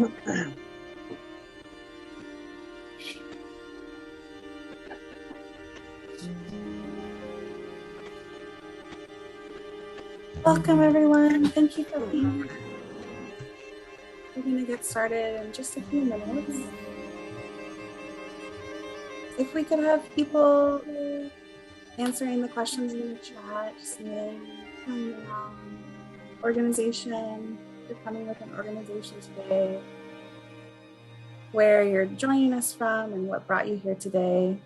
Welcome, everyone. Thank you for being here. We're going to get started in just a few minutes. If we could have people answering the questions in the chat, just name, organization, if you're coming with an organization today, where you're joining us from and what brought you here today.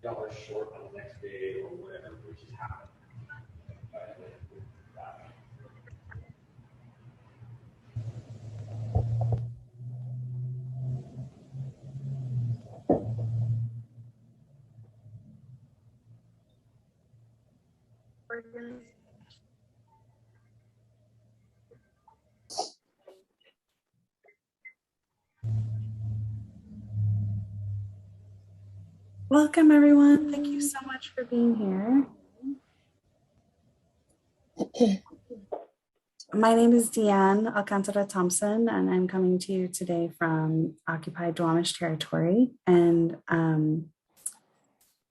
Y'all are short on the next day or whatever, which is happening. Welcome, everyone. Thank you so much for being here. My name is Deanne Alcantara Thompson, and I'm coming to you today from occupied Duwamish territory. And I'm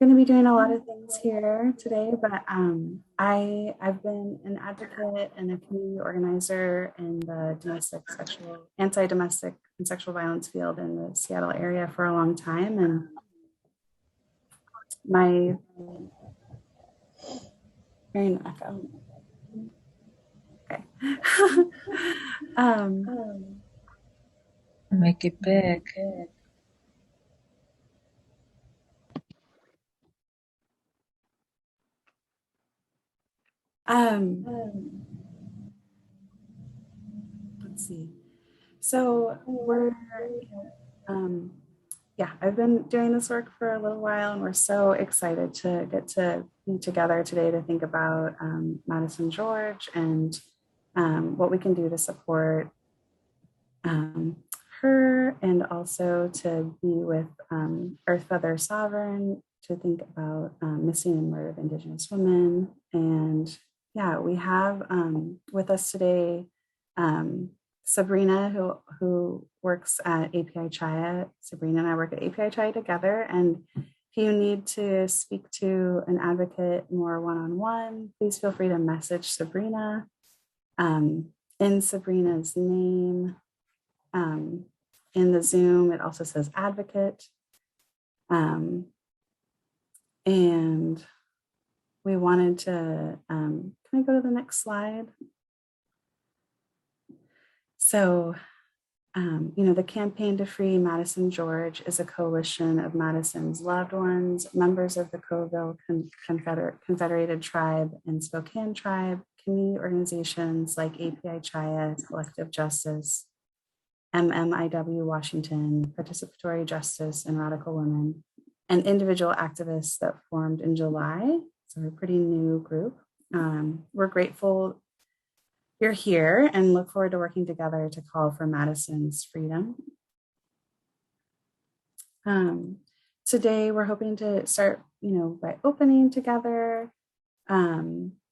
going to be doing a lot of things here today, but I've been an advocate and a community organizer in the anti-domestic and sexual violence field in the Seattle area for a long time. And hearing an echo. Okay. Make it big. Let's see. So I've been doing this work for a little while, and we're so excited to get to be together today to think about Madison George and what we can do to support her, and also to be with Earth Feather Sovereign to think about missing and murdered Indigenous women. And yeah, we have with us today Sabrina, who works at API Chaya. Sabrina and I work at API Chaya together. And if you need to speak to an advocate more one-on-one, please feel free to message Sabrina. In Sabrina's name, in the Zoom, it also says advocate. And we wanted to, can I go to the next slide? So, the Campaign to Free Madison George is a coalition of Madison's loved ones, members of the Coville Confederated Tribe and Spokane Tribe, community organizations like API Chaya, Collective Justice, MMIW Washington, Participatory Justice, and Radical Women, and individual activists that formed in July. So we're a pretty new group. We're grateful you're here and look forward to working together to call for Madison's freedom. Today, we're hoping to start, by opening together,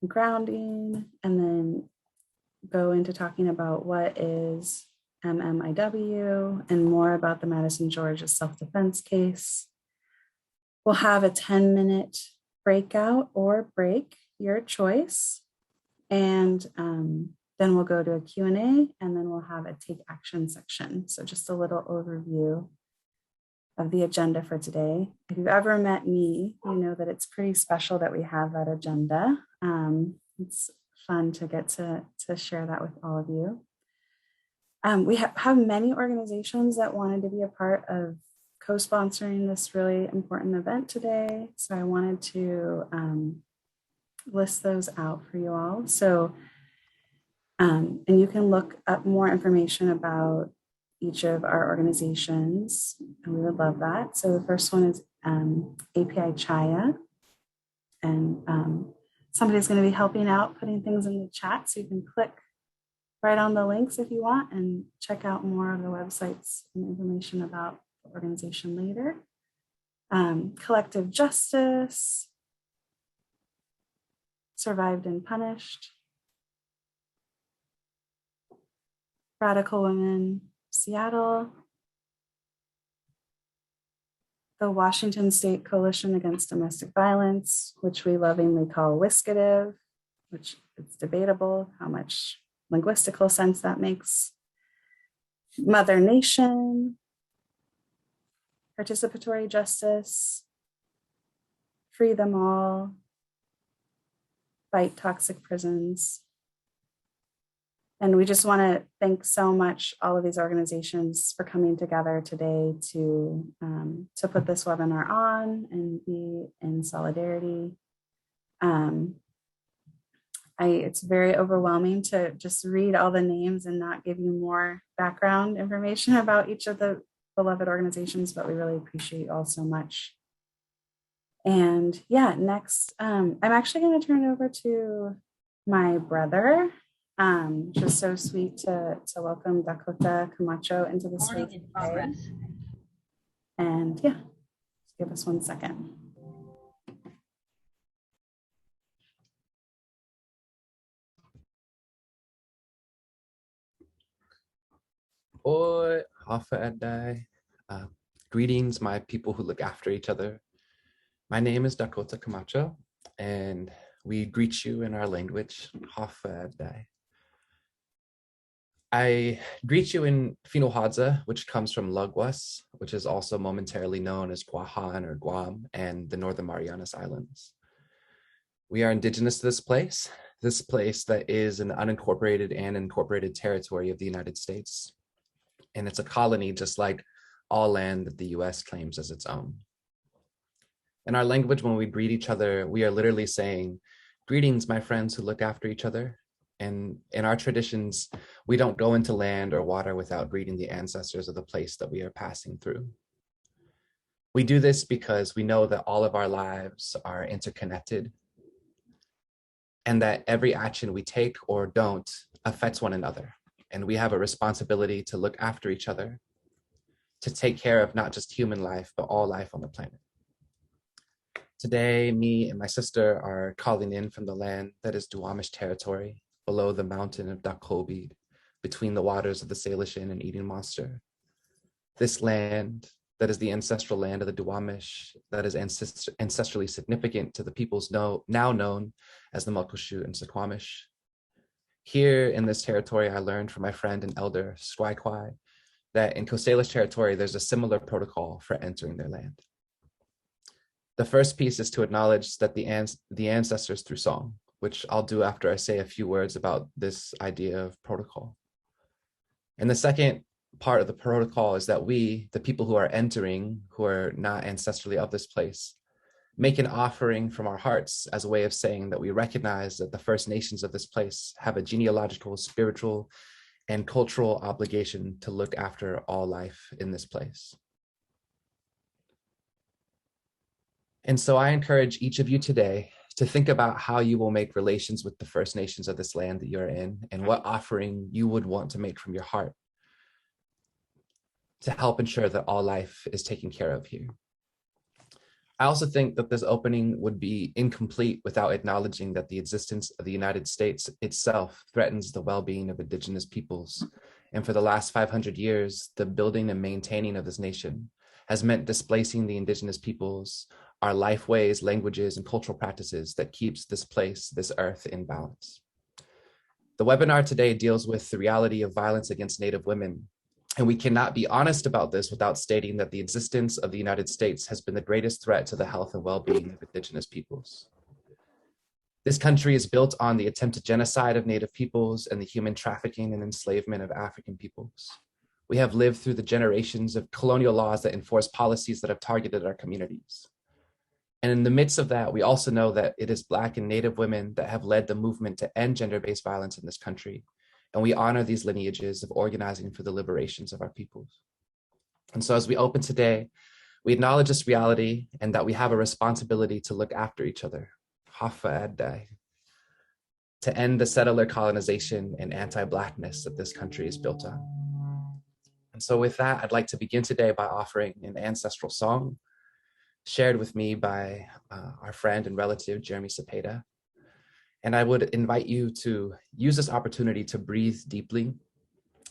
grounding, and then go into talking about what is MMIW and more about the Madison George self-defense case. We'll have a 10-minute breakout or break, your choice. And then we'll go to a Q&A, and then we'll have a take action section. So just a little overview of the agenda for today. If you've ever met me, you know that it's pretty special that we have that agenda. It's fun to get to share that with all of you. We have many organizations that wanted to be a part of co-sponsoring this really important event today. So I wanted to list those out for you all. So, and you can look up more information about each of our organizations, and we would love that. So the first one is API Chaya, and somebody's going to be helping out, putting things in the chat, so you can click right on the links if you want and check out more of the websites and information about the organization later. Collective Justice, survived and punished. Radical Women Seattle, the Washington State Coalition Against Domestic Violence, which we lovingly call WISCATIV, which it's debatable how much linguistical sense that makes. Mother Nation, Participatory Justice, Free Them All, Fight Toxic Prisons. And we just want to thank so much all of these organizations for coming together today to put this webinar on and be in solidarity. It's very overwhelming to just read all the names and not give you more background information about each of the beloved organizations, but we really appreciate you all so much. And yeah, next, I'm actually going to turn it over to my brother. Just so sweet to welcome Dakota Camacho into the space today. And yeah, just give us 1 second. Oi, Hafa Adai. Greetings, my people who look after each other. My name is Dakota Camacho, and we greet you in our language, Hafa Adai. I greet you in Finohadza, which comes from Lugwas, which is also momentarily known as Guahan or Guam and the Northern Marianas Islands. We are indigenous to this place that is an unincorporated and incorporated territory of the United States. And it's a colony just like all land that the US claims as its own. In our language, when we greet each other, we are literally saying, greetings, my friends who look after each other. And in our traditions, we don't go into land or water without greeting the ancestors of the place that we are passing through. We do this because we know that all of our lives are interconnected and that every action we take or don't affects one another. And we have a responsibility to look after each other, to take care of not just human life, but all life on the planet. Today, me and my sister are calling in from the land that is Duwamish territory, below the mountain of Dakobid, between the waters of the Salishan and Eden Monster. This land that is the ancestral land of the Duwamish, that is ancestrally significant to the peoples now known as the Muckleshoot and Suquamish. Here in this territory, I learned from my friend and elder, Squaiquai, that in Coast Salish territory, there's a similar protocol for entering their land. The first piece is to acknowledge that the ancestors through song, which I'll do after I say a few words about this idea of protocol. And the second part of the protocol is that we, the people who are entering, who are not ancestrally of this place, make an offering from our hearts as a way of saying that we recognize that the First Nations of this place have a genealogical, spiritual, and cultural obligation to look after all life in this place. And so I encourage each of you today to think about how you will make relations with the First Nations of this land that you're in and what offering you would want to make from your heart to help ensure that all life is taken care of here. I also think that this opening would be incomplete without acknowledging that the existence of the United States itself threatens the well-being of Indigenous peoples. And for the last 500 years, the building and maintaining of this nation has meant displacing the Indigenous peoples, our life ways, languages, and cultural practices that keeps this place, this earth, in balance. The webinar today deals with the reality of violence against Native women, and we cannot be honest about this without stating that the existence of the United States has been the greatest threat to the health and well-being of Indigenous peoples. This country is built on the attempted genocide of Native peoples and the human trafficking and enslavement of African peoples. We have lived through the generations of colonial laws that enforce policies that have targeted our communities. And in the midst of that, we also know that it is Black and Native women that have led the movement to end gender-based violence in this country. And we honor these lineages of organizing for the liberations of our peoples. And so as we open today, we acknowledge this reality and that we have a responsibility to look after each other, Hafa Adai, to end the settler colonization and anti-Blackness that this country is built on. And so with that, I'd like to begin today by offering an ancestral song shared with me by our friend and relative, Jeremy Cepeda. And I would invite you to use this opportunity to breathe deeply,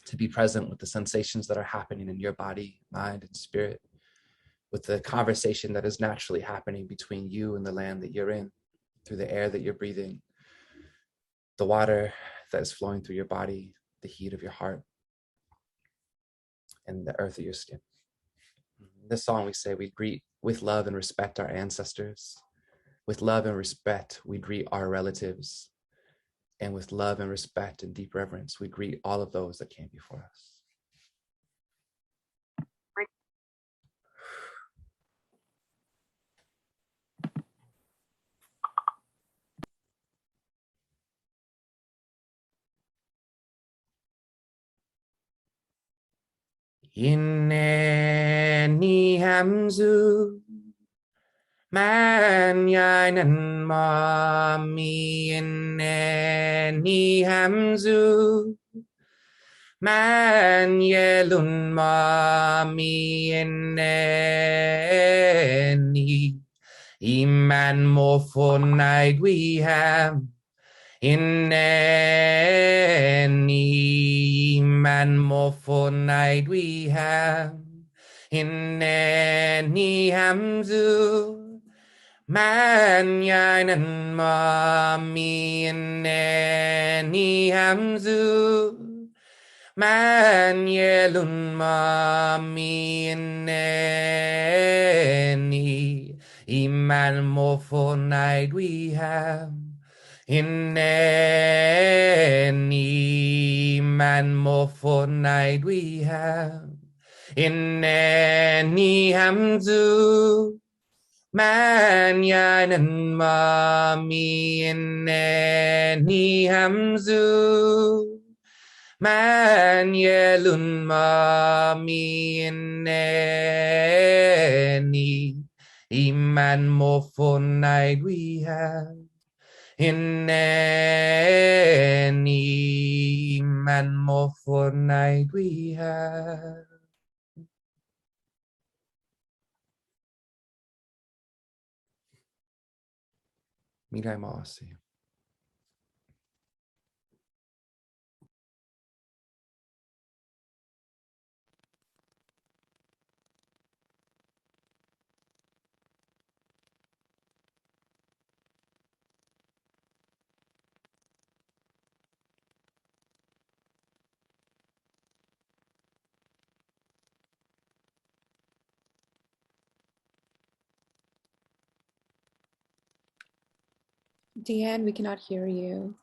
to be present with the sensations that are happening in your body, mind, and spirit, with the conversation that is naturally happening between you and the land that you're in, through the air that you're breathing, the water that is flowing through your body, the heat of your heart, and the earth of your skin. In this song, we say we greet with love and respect our ancestors. With love and respect, we greet our relatives. And with love and respect and deep reverence, we greet all of those that came before us. Inne ni hamzu man yanan ma mi inne ni hamzu man yelun ma mi inne ni iman mo for night we have any man more for night we have in any hamzu man yanan mami in any hamzu man yelun mami in any iman more for night we have in any man more for night we have in any hamzu man yanan mami in any hamzu man yelun mami in any iman more for night we have in any man more for night we have. Mirai Maasi. Deanne, we cannot hear you.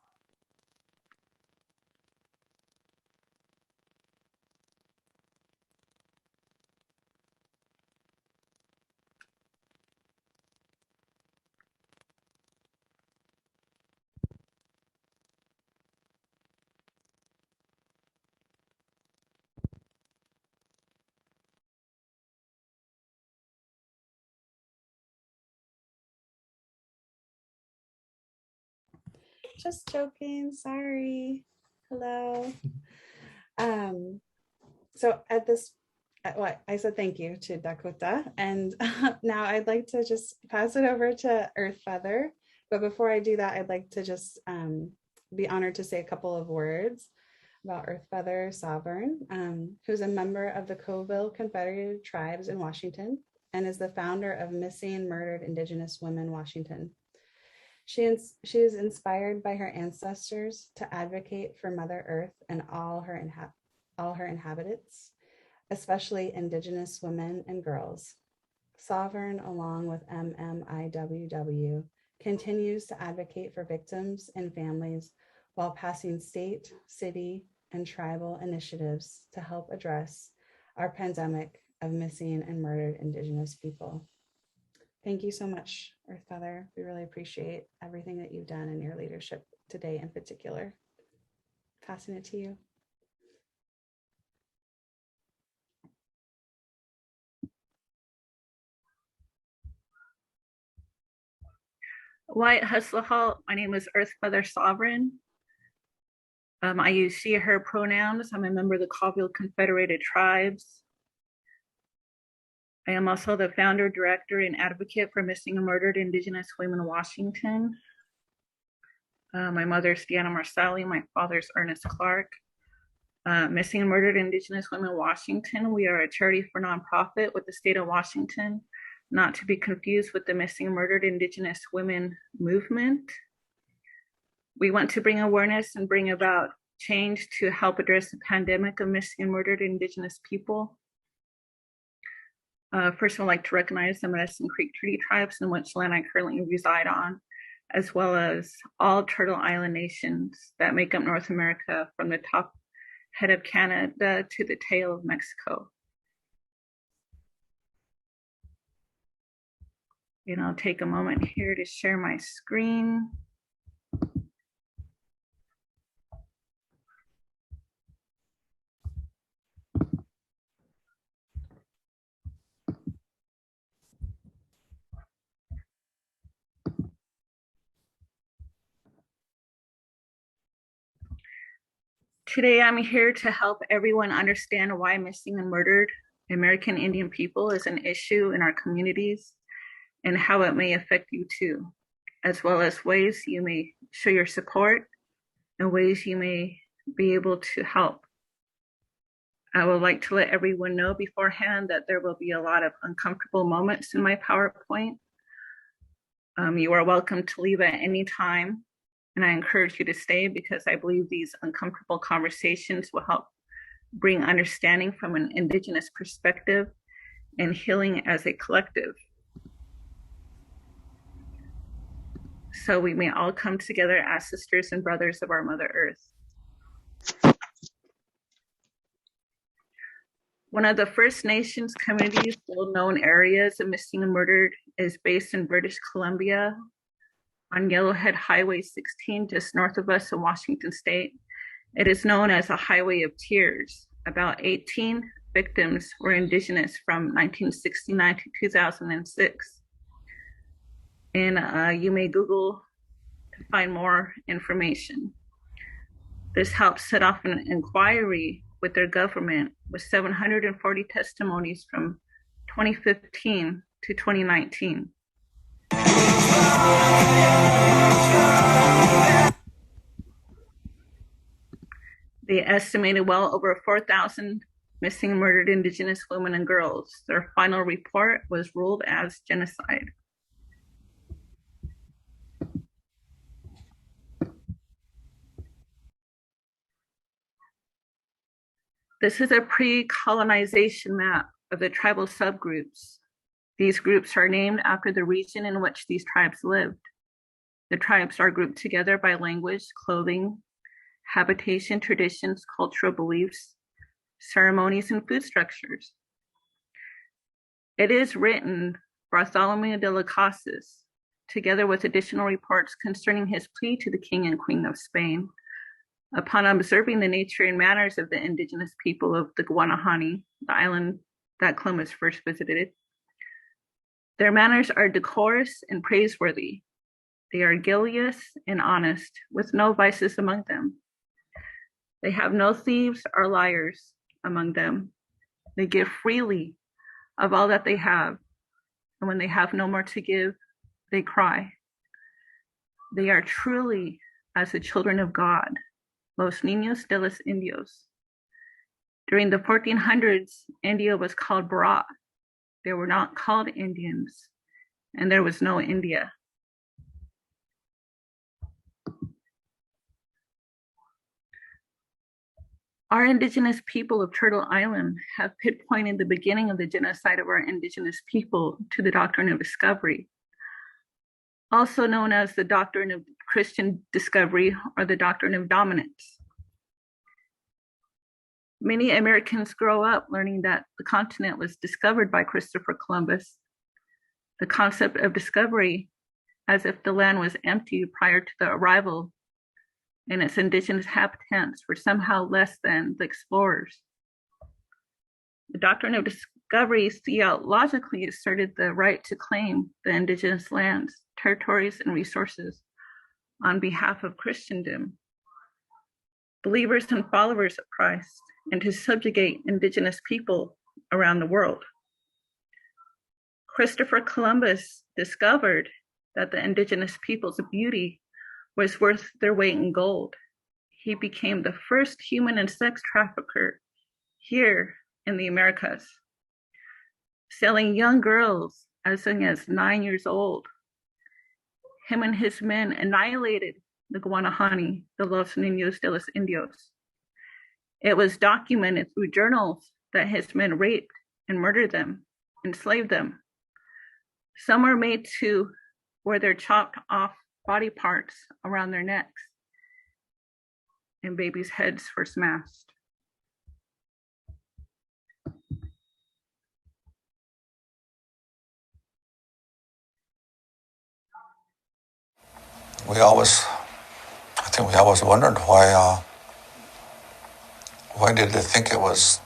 Just joking, sorry. Hello. So at this, what I said thank you to Dakota, and now I'd like to just pass it over to Earth Feather. But before I do that, I'd like to just be honored to say a couple of words about Earth Feather Sovereign, who's a member of the Coville Confederated Tribes in Washington and is the founder of Missing Murdered Indigenous Women Washington. She is inspired by her ancestors to advocate for Mother Earth and all her inhabitants, especially Indigenous women and girls. Sovereign, along with MMIW, continues to advocate for victims and families while passing state, city, and tribal initiatives to help address our pandemic of missing and murdered Indigenous people. Thank you so much, Earth Feather. We really appreciate everything that you've done and your leadership today in particular. Passing it to you. White Hustlehalt. My name is Earth Feather Sovereign. I use she, her pronouns. I'm a member of the Coville Confederated Tribes. I am also the founder, director, and advocate for missing and murdered Indigenous women in Washington. My mother's Deanna Marsali, my father's Ernest Clark. Missing and Murdered Indigenous Women Washington. We are a charity for nonprofit with the state of Washington, not to be confused with the Missing and Murdered Indigenous Women movement. We want to bring awareness and bring about change to help address the pandemic of missing and murdered Indigenous people. First, I'd like to recognize the Madison Creek Treaty Tribes in which land I currently reside on, as well as all Turtle Island nations that make up North America, from the top head of Canada to the tail of Mexico. And I'll take a moment here to share my screen. Today, I'm here to help everyone understand why missing and murdered American Indian people is an issue in our communities and how it may affect you too, as well as ways you may show your support and ways you may be able to help. I would like to let everyone know beforehand that there will be a lot of uncomfortable moments in my PowerPoint. You are welcome to leave at any time, and I encourage you to stay because I believe these uncomfortable conversations will help bring understanding from an Indigenous perspective and healing as a collective. So we may all come together as sisters and brothers of our Mother Earth. One of the First Nations communities, well-known areas of missing and murdered, is based in British Columbia on Yellowhead Highway 16, just north of us in Washington State. It is known as a Highway of Tears. About 18 victims were Indigenous from 1969 to 2006. And you may Google to find more information. This helps set off an inquiry with their government with 740 testimonies from 2015 to 2019. They estimated well over 4,000 missing and murdered Indigenous women and girls. Their final report was ruled as genocide. This is a pre-colonization map of the tribal subgroups. These groups are named after the region in which these tribes lived. The tribes are grouped together by language, clothing, habitation, traditions, cultural beliefs, ceremonies, and food structures. It is written Bartholomew de las Casas, together with additional reports concerning his plea to the King and Queen of Spain. Upon observing the nature and manners of the Indigenous people of the Guanahani, the island that Columbus first visited, their manners are decorous and praiseworthy. They are guileless and honest, with no vices among them. They have no thieves or liars among them. They give freely of all that they have, and when they have no more to give, they cry. They are truly as the children of God, los niños de los indios. During the 1400s, India was called Bharat. They were not called Indians, and there was no India. Our Indigenous people of Turtle Island have pinpointed the beginning of the genocide of our Indigenous people to the doctrine of discovery, also known as the doctrine of Christian discovery or the doctrine of dominance. Many Americans grow up learning that the continent was discovered by Christopher Columbus. The concept of discovery, as if the land was empty prior to the arrival, and its indigenous inhabitants were somehow less than the explorers. The doctrine of discovery theologically asserted the right to claim the indigenous lands, territories, and resources on behalf of Christendom, believers and followers of Christ, and to subjugate indigenous people around the world. Christopher Columbus discovered that the indigenous people's beauty was worth their weight in gold. He became the first human and sex trafficker here in the Americas, selling young girls as young as 9 years old. Him and his men annihilated the Guanahani, the Los Niños de los Indios. It was documented through journals that his men raped and murdered them, enslaved them. Some were made to where they're chopped off body parts around their necks, and babies' heads were smashed. I think we always wondered why did they think it was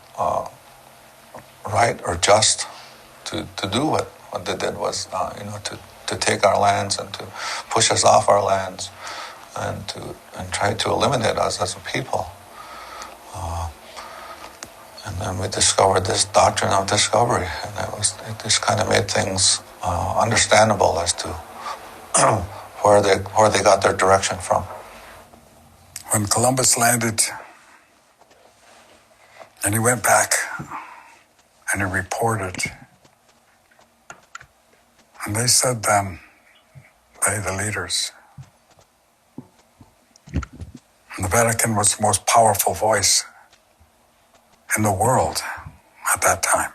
right or just to do what they did was, to take our lands and to push us off our lands and try to eliminate us as a people. And then we discovered this doctrine of discovery, and it just kind of made things understandable as to where they got their direction from. When Columbus landed, and he went back, and he reported, and they said then, the leaders, and the Vatican was the most powerful voice in the world at that time.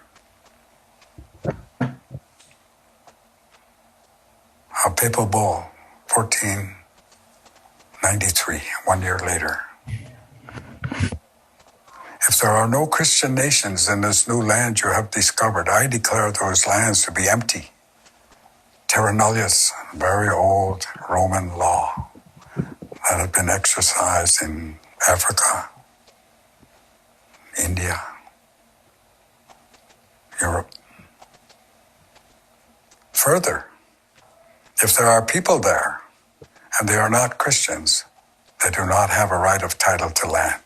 A papal bull, 1493, 1 year later. If there are no Christian nations in this new land you have discovered, I declare those lands to be empty. Terra nullius, very old Roman law that had been exercised in Africa, India, Europe. Further, if there are people there and they are not Christians, they do not have a right of title to land.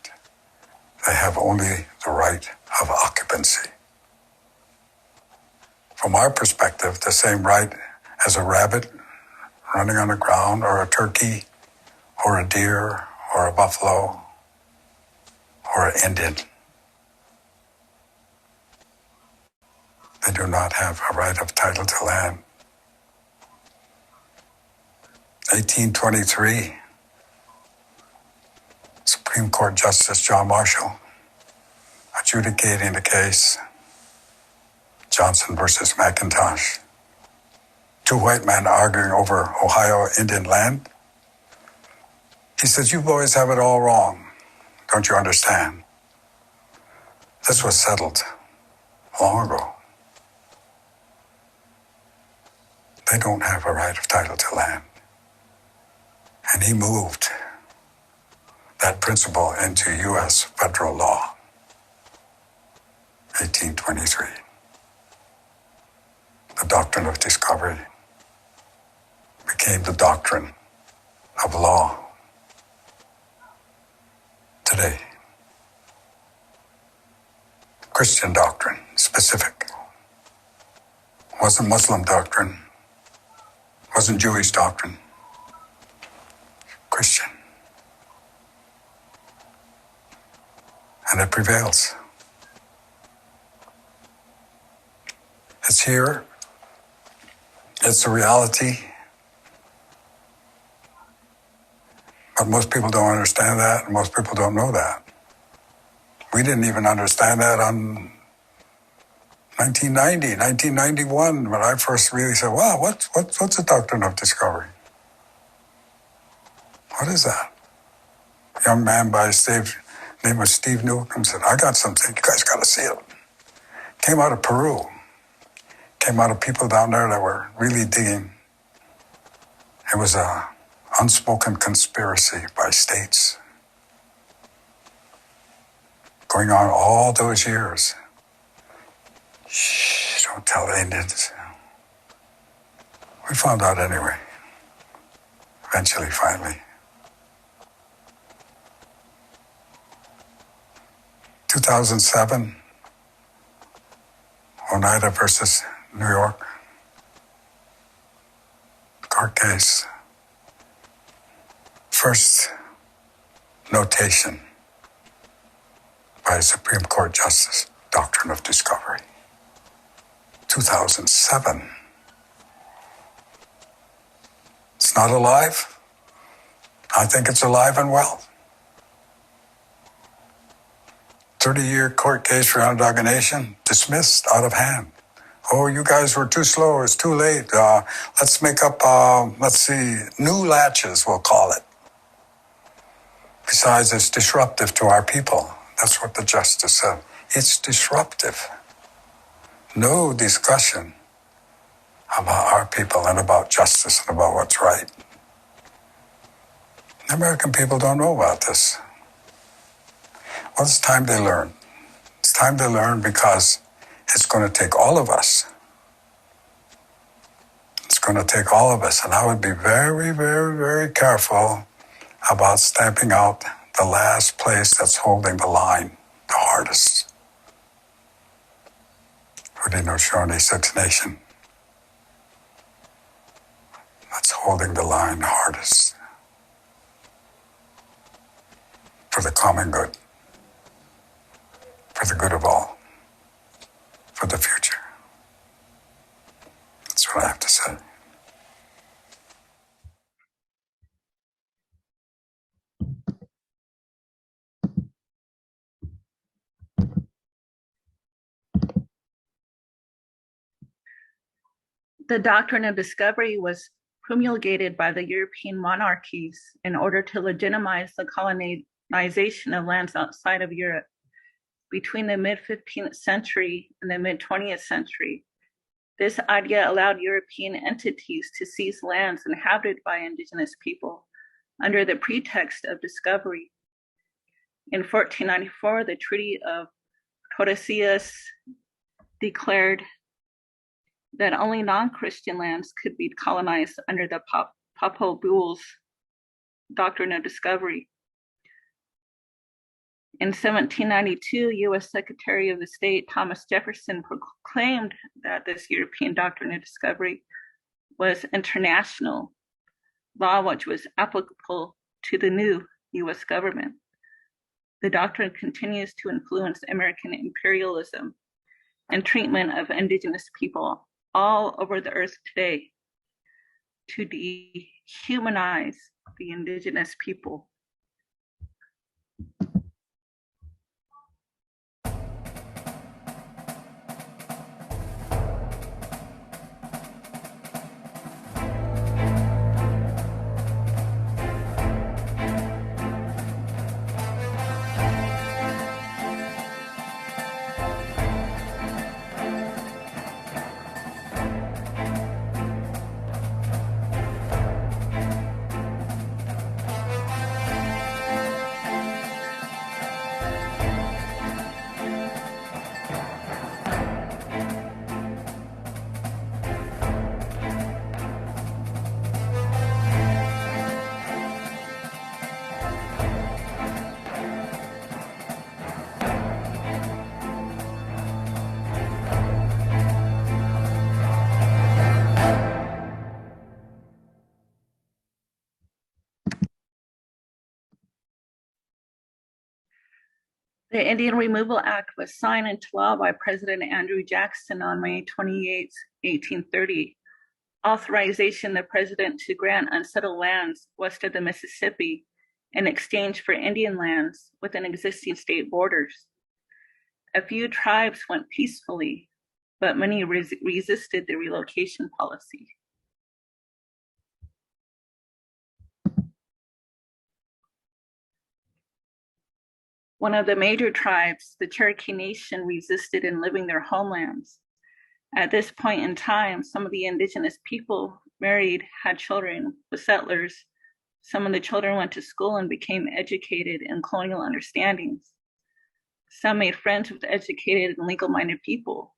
They have only the right of occupancy. From our perspective, the same right as a rabbit running on the ground, or a turkey, or a deer, or a buffalo, or an Indian. They do not have a right of title to land. 1823, Supreme Court Justice John Marshall adjudicating the case, Johnson versus McIntosh. Two white men arguing over Ohio Indian land. He says, you boys have it all wrong. Don't you understand? This was settled long ago. They don't have a right of title to land. And he moved that principle into U.S. federal law, 1823. The doctrine of discovery became the doctrine of law today. Christian doctrine, specific. Wasn't Muslim doctrine, wasn't Jewish doctrine, Christian. And it prevails. It's here. It's a reality. But most people don't understand that, and most people don't know that. We didn't even understand that on 1990, 1991, when I first really said, wow, what's the doctrine of discovery? What is that? A young man by name was Steve Newcomb said, I got something, you guys got to see it. Came out of Peru. Came out of people down there that were really digging. It was a unspoken conspiracy by states going on all those years. Shh, don't tell the Indians. We found out anyway. Eventually, finally. 2007, Oneida versus New York. Court case. first notation by a Supreme Court Justice, Doctrine of Discovery. 2007. It's not alive. I think it's alive and well. 30-year court case for Onondaga Nation, dismissed out of hand. Oh, you guys were too slow, it's too late. Let's make up, new latches, we'll call it. Besides, it's disruptive to our people. That's what the justice said. It's disruptive. No discussion about our people and about justice and about what's right. The American people don't know about this. Well, it's time they learn. It's time they learn because it's going to take all of us. It's going to take all of us. And I would be very, very, very careful about stamping out the last place that's holding the line the hardest. Haudenosaunee Six Nation. That's holding the line the hardest. For the common good. For the good of all. For the future. That's what I have to say. The doctrine of discovery was promulgated by the European monarchies in order to legitimize the colonization of lands outside of Europe. Between the mid-15th century and the mid-20th century, this idea allowed European entities to seize lands inhabited by Indigenous people under the pretext of discovery. In 1494, the Treaty of Tordesillas declared that only non-Christian lands could be colonized under the Papal Bull's doctrine of discovery. In 1792, U.S. Secretary of the State Thomas Jefferson proclaimed that this European doctrine of discovery was international law, which was applicable to the new U.S. government. The doctrine continues to influence American imperialism and treatment of Indigenous people all over the earth today to dehumanize the Indigenous people. The Indian Removal Act was signed into law by President Andrew Jackson on May 28, 1830, authorizing the president to grant unsettled lands west of the Mississippi in exchange for Indian lands within existing state borders. A few tribes went peacefully, but many resisted the relocation policy. One of the major tribes, the Cherokee Nation, resisted in living their homelands. At this point in time, some of the Indigenous people married, had children with settlers. Some of the children went to school and became educated in colonial understandings. Some made friends with educated and legal-minded people.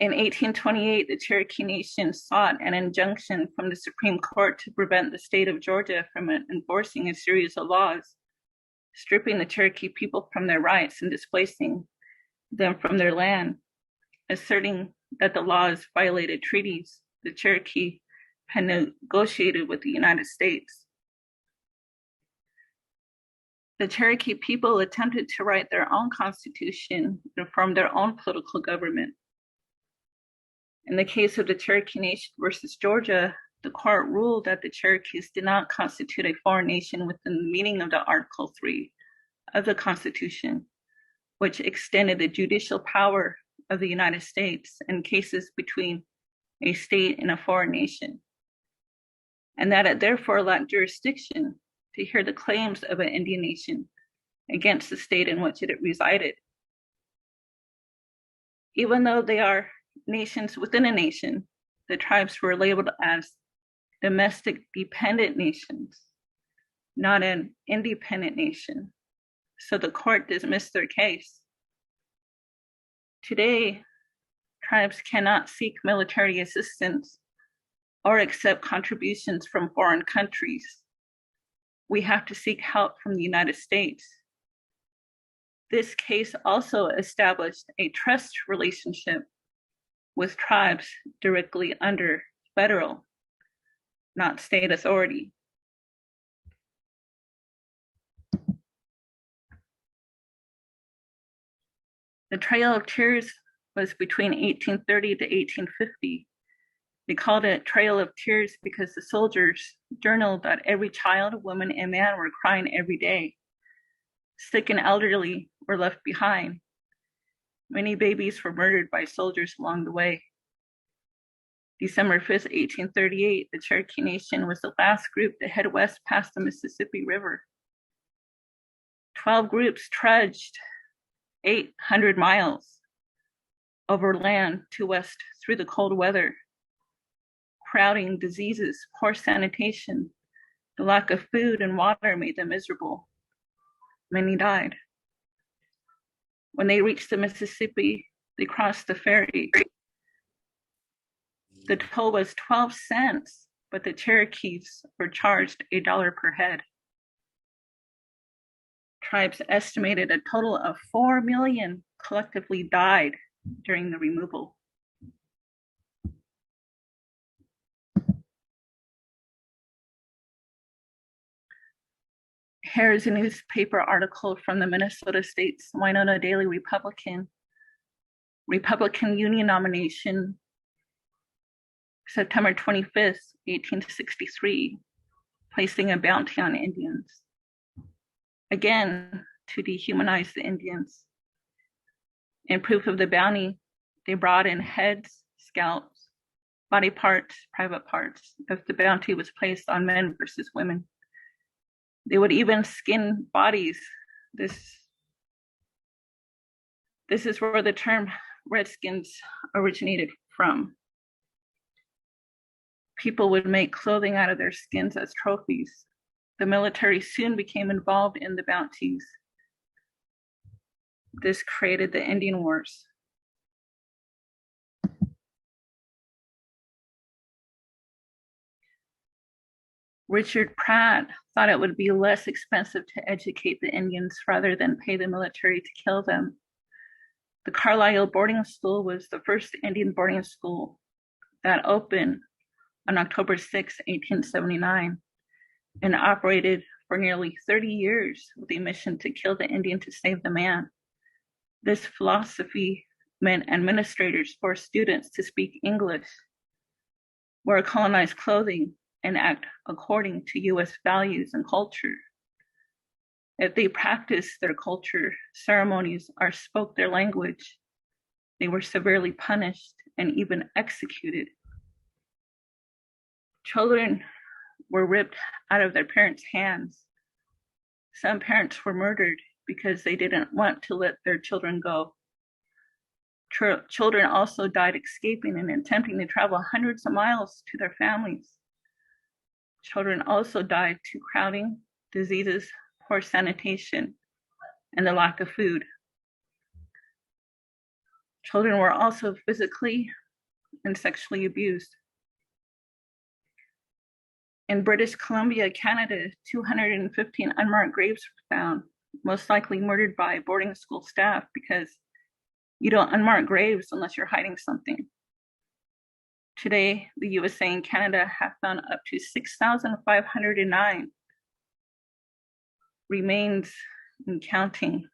In 1828, the Cherokee Nation sought an injunction from the Supreme Court to prevent the state of Georgia from enforcing a series of laws, stripping the Cherokee people from their rights and displacing them from their land, asserting that the laws violated treaties. The Cherokee had negotiated with the United States. The Cherokee people attempted to write their own constitution and form their own political government. In the case of the Cherokee Nation versus Georgia, the court ruled that the Cherokees did not constitute a foreign nation within the meaning of the Article 3 of the Constitution, which extended the judicial power of the United States in cases between a state and a foreign nation, and that it therefore lacked jurisdiction to hear the claims of an Indian nation against the state in which it resided. Even though they are nations within a nation, the tribes were labeled as domestic dependent nations, not an independent nation. So the court dismissed their case. Today, tribes cannot seek military assistance or accept contributions from foreign countries. We have to seek help from the United States. This case also established a trust relationship with tribes directly under federal, not state authority. The Trail of Tears was between 1830 to 1850. They called it Trail of Tears because the soldiers journaled that every child, woman, and man were crying every day. Sick and elderly were left behind. Many babies were murdered by soldiers along the way. December 5th, 1838, the Cherokee Nation was the last group to head west past the Mississippi River. 12 groups trudged 800 miles over land to west through the cold weather. Crowding, diseases, poor sanitation, the lack of food and water made them miserable. Many died. When they reached the Mississippi, they crossed the ferry. The toll was 12 cents, but the Cherokees were charged $1 per head. Tribes estimated a total of 4 million collectively died during the removal. Here is a newspaper article from the Minnesota State's Winona Daily Republican Union nomination, September 25th, 1863, placing a bounty on Indians. Again, to dehumanize the Indians. In proof of the bounty, they brought in heads, scalps, body parts, private parts, if the bounty was placed on men versus women. They would even skin bodies. This is where the term Redskins originated from. People would make clothing out of their skins as trophies. The military soon became involved in the bounties. This created the Indian Wars. Richard Pratt thought it would be less expensive to educate the Indians rather than pay the military to kill them. The Carlisle boarding school was the first Indian boarding school that opened on October 6, 1879, and operated for nearly 30 years with a mission to kill the Indian to save the man. This philosophy meant administrators forced students to speak English, wear colonized clothing, and act according to US values and culture. If they practiced their culture, ceremonies, or spoke their language, they were severely punished and even executed. Children were ripped out of their parents' hands. Some parents were murdered because they didn't want to let their children go. Children also died escaping and attempting to travel hundreds of miles to their families. Children also died to crowding, diseases, poor sanitation, and the lack of food. Children were also physically and sexually abused. In British Columbia, Canada, 215 unmarked graves were found, most likely murdered by boarding school staff, because you don't unmark graves unless you're hiding something. Today, the USA and Canada have found up to 6,509 remains and counting.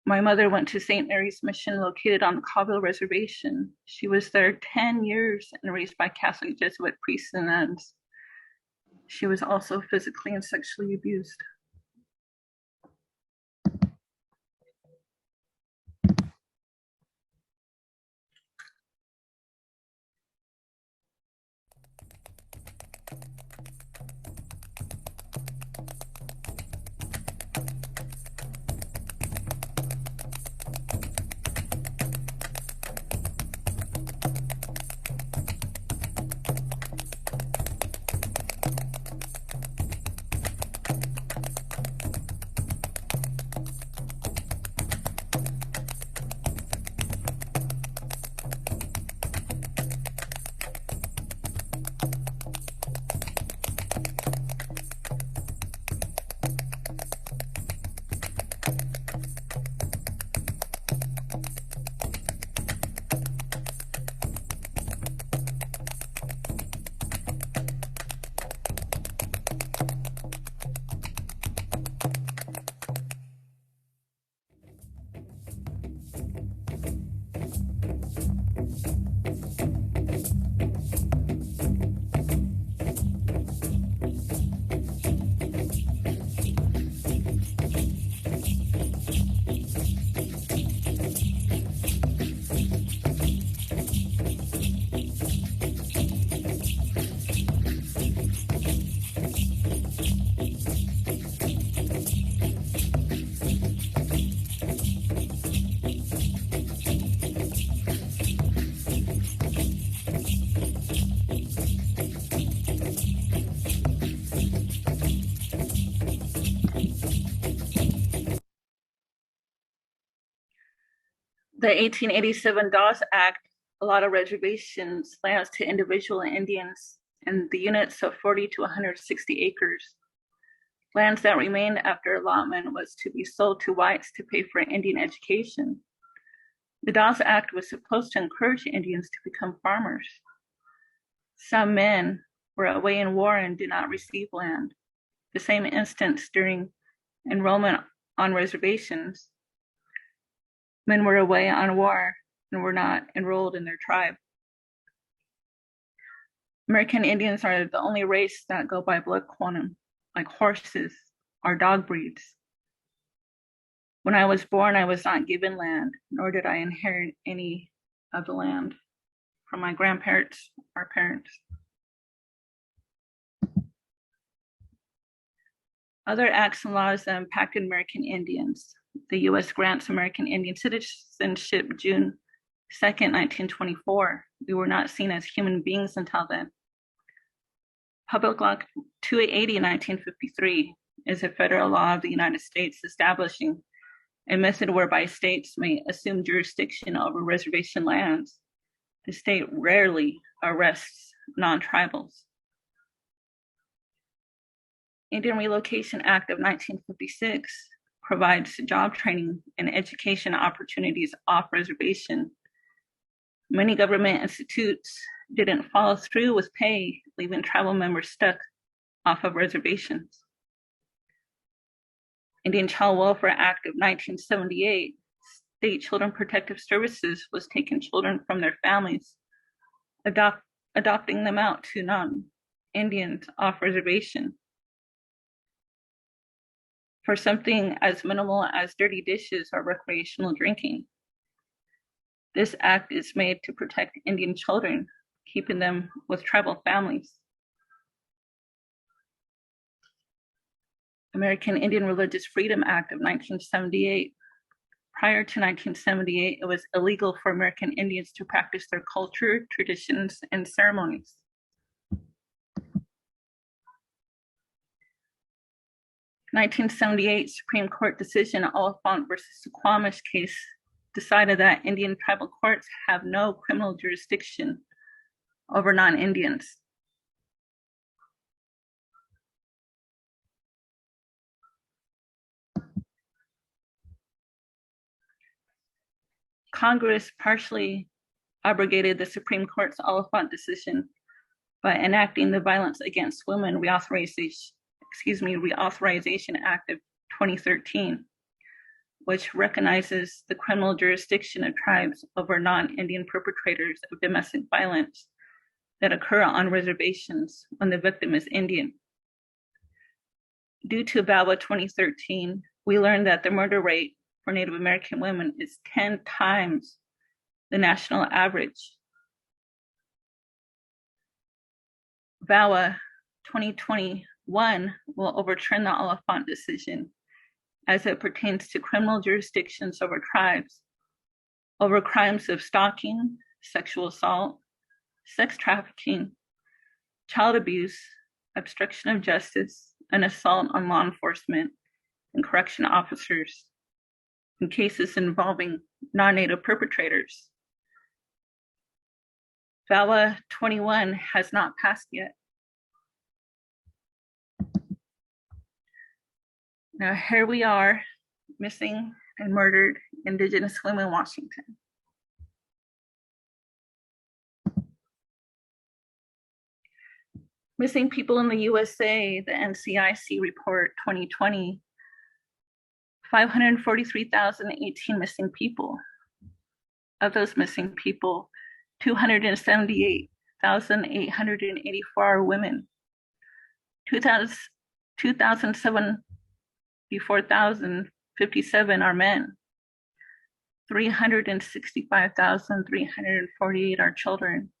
My mother went to St. Mary's Mission located on the Colville Reservation. She was there 10 years and raised by Catholic Jesuit priests and nuns. She was also physically and sexually abused. The 1887 Dawes Act allotted reservations lands to individual Indians in the units of 40 to 160 acres. Lands that remained after allotment was to be sold to whites to pay for Indian education. The Dawes Act was supposed to encourage Indians to become farmers. Some men were away in war and did not receive land. The same instance during enrollment on reservations. Men were away on war and were not enrolled in their tribe. American Indians are the only race that go by blood quantum, like horses or dog breeds. When I was born, I was not given land, nor did I inherit any of the land from my grandparents or parents. Other acts and laws that impacted American Indians. The U.S. grants American Indian citizenship June 2nd, 1924. We were not seen as human beings until then. Public Law 280, 1953 is a federal law of the United States establishing a method whereby states may assume jurisdiction over reservation lands. The state rarely arrests non-tribals. Indian Relocation Act of 1956 provides job training and education opportunities off reservation. Many government institutes didn't follow through with pay, leaving tribal members stuck off of reservations. Indian Child Welfare Act of 1978, State Children Protective Services was taking children from their families, adopting them out to non-Indians off reservation. For something as minimal as dirty dishes or recreational drinking. This act is made to protect Indian children, keeping them with tribal families. American Indian Religious Freedom Act of 1978. Prior to 1978, it was illegal for American Indians to practice their culture, traditions, and ceremonies. 1978 Supreme Court decision, Oliphant versus Suquamish case, decided that Indian tribal courts have no criminal jurisdiction over non-Indians. Congress partially abrogated the Supreme Court's Oliphant decision by enacting the Violence Against Women Reauthorization Act of 2013, which recognizes the criminal jurisdiction of tribes over non-Indian perpetrators of domestic violence that occur on reservations when the victim is Indian. Due to VAWA 2013, we learned that the murder rate for Native American women is 10 times the national average. VAWA 2021 will overturn the Oliphant decision as it pertains to criminal jurisdictions over tribes, over crimes of stalking, sexual assault, sex trafficking, child abuse, obstruction of justice, and assault on law enforcement and correction officers in cases involving non-Native perpetrators. VAWA 21 has not passed yet. Now here we are, missing and murdered Indigenous women in Washington. Missing people in the USA, the NCIC report 2020, 543,018 missing people. Of those missing people, 278,884 are women, 2,074,057 are men, 365,348 are children,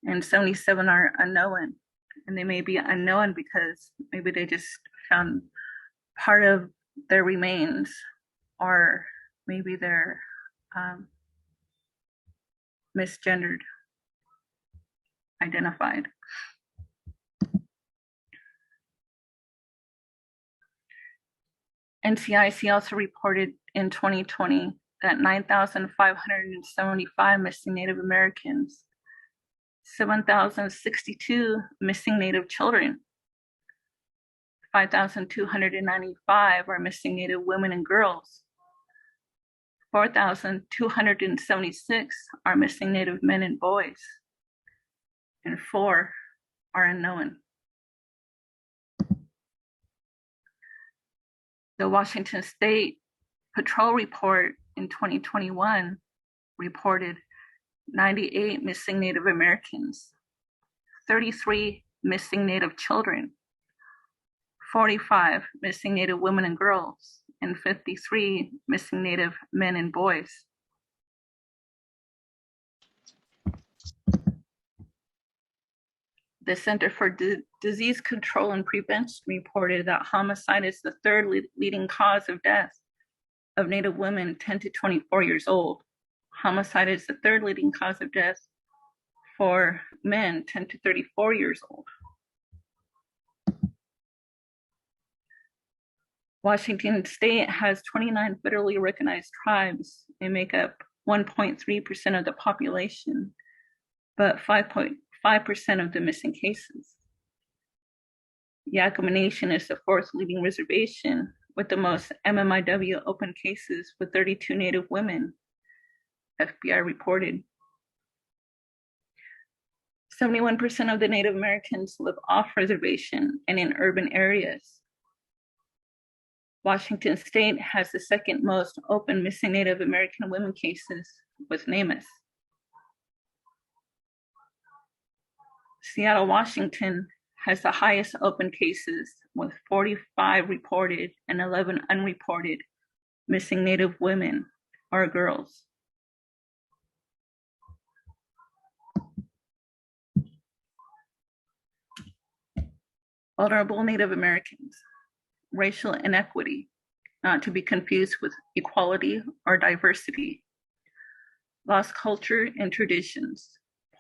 and 77 are unknown. And they may be unknown because maybe they just found part of their remains, or maybe they're misgendered, identified. NCIC also reported in 2020 that 9,575 missing Native Americans, 7,062 missing Native children, 5,295 are missing Native women and girls, 4,276 are missing Native men and boys, and 4 are unknown. The Washington State Patrol Report in 2021 reported 98 missing Native Americans, 33 missing Native children, 45 missing Native women and girls, and 53 missing Native men and boys. The Center for Disease Control and Prevention reported that homicide is the third leading cause of death of Native women 10 to 24 years old. Homicide is the third leading cause of death for men 10 to 34 years old. Washington State has 29 federally recognized tribes. They make up 1.3% of the population, but 5.5% of the missing cases. Yakama Nation is the fourth leading reservation with the most MMIW open cases with 32 Native women, FBI reported. 71% of the Native Americans live off reservation and in urban areas. Washington State has the second most open missing Native American women cases with NamUs. Seattle, Washington has the highest open cases with 45 reported and 11 unreported missing Native women or girls. Vulnerable Native Americans, racial inequity, not to be confused with equality or diversity, lost culture and traditions,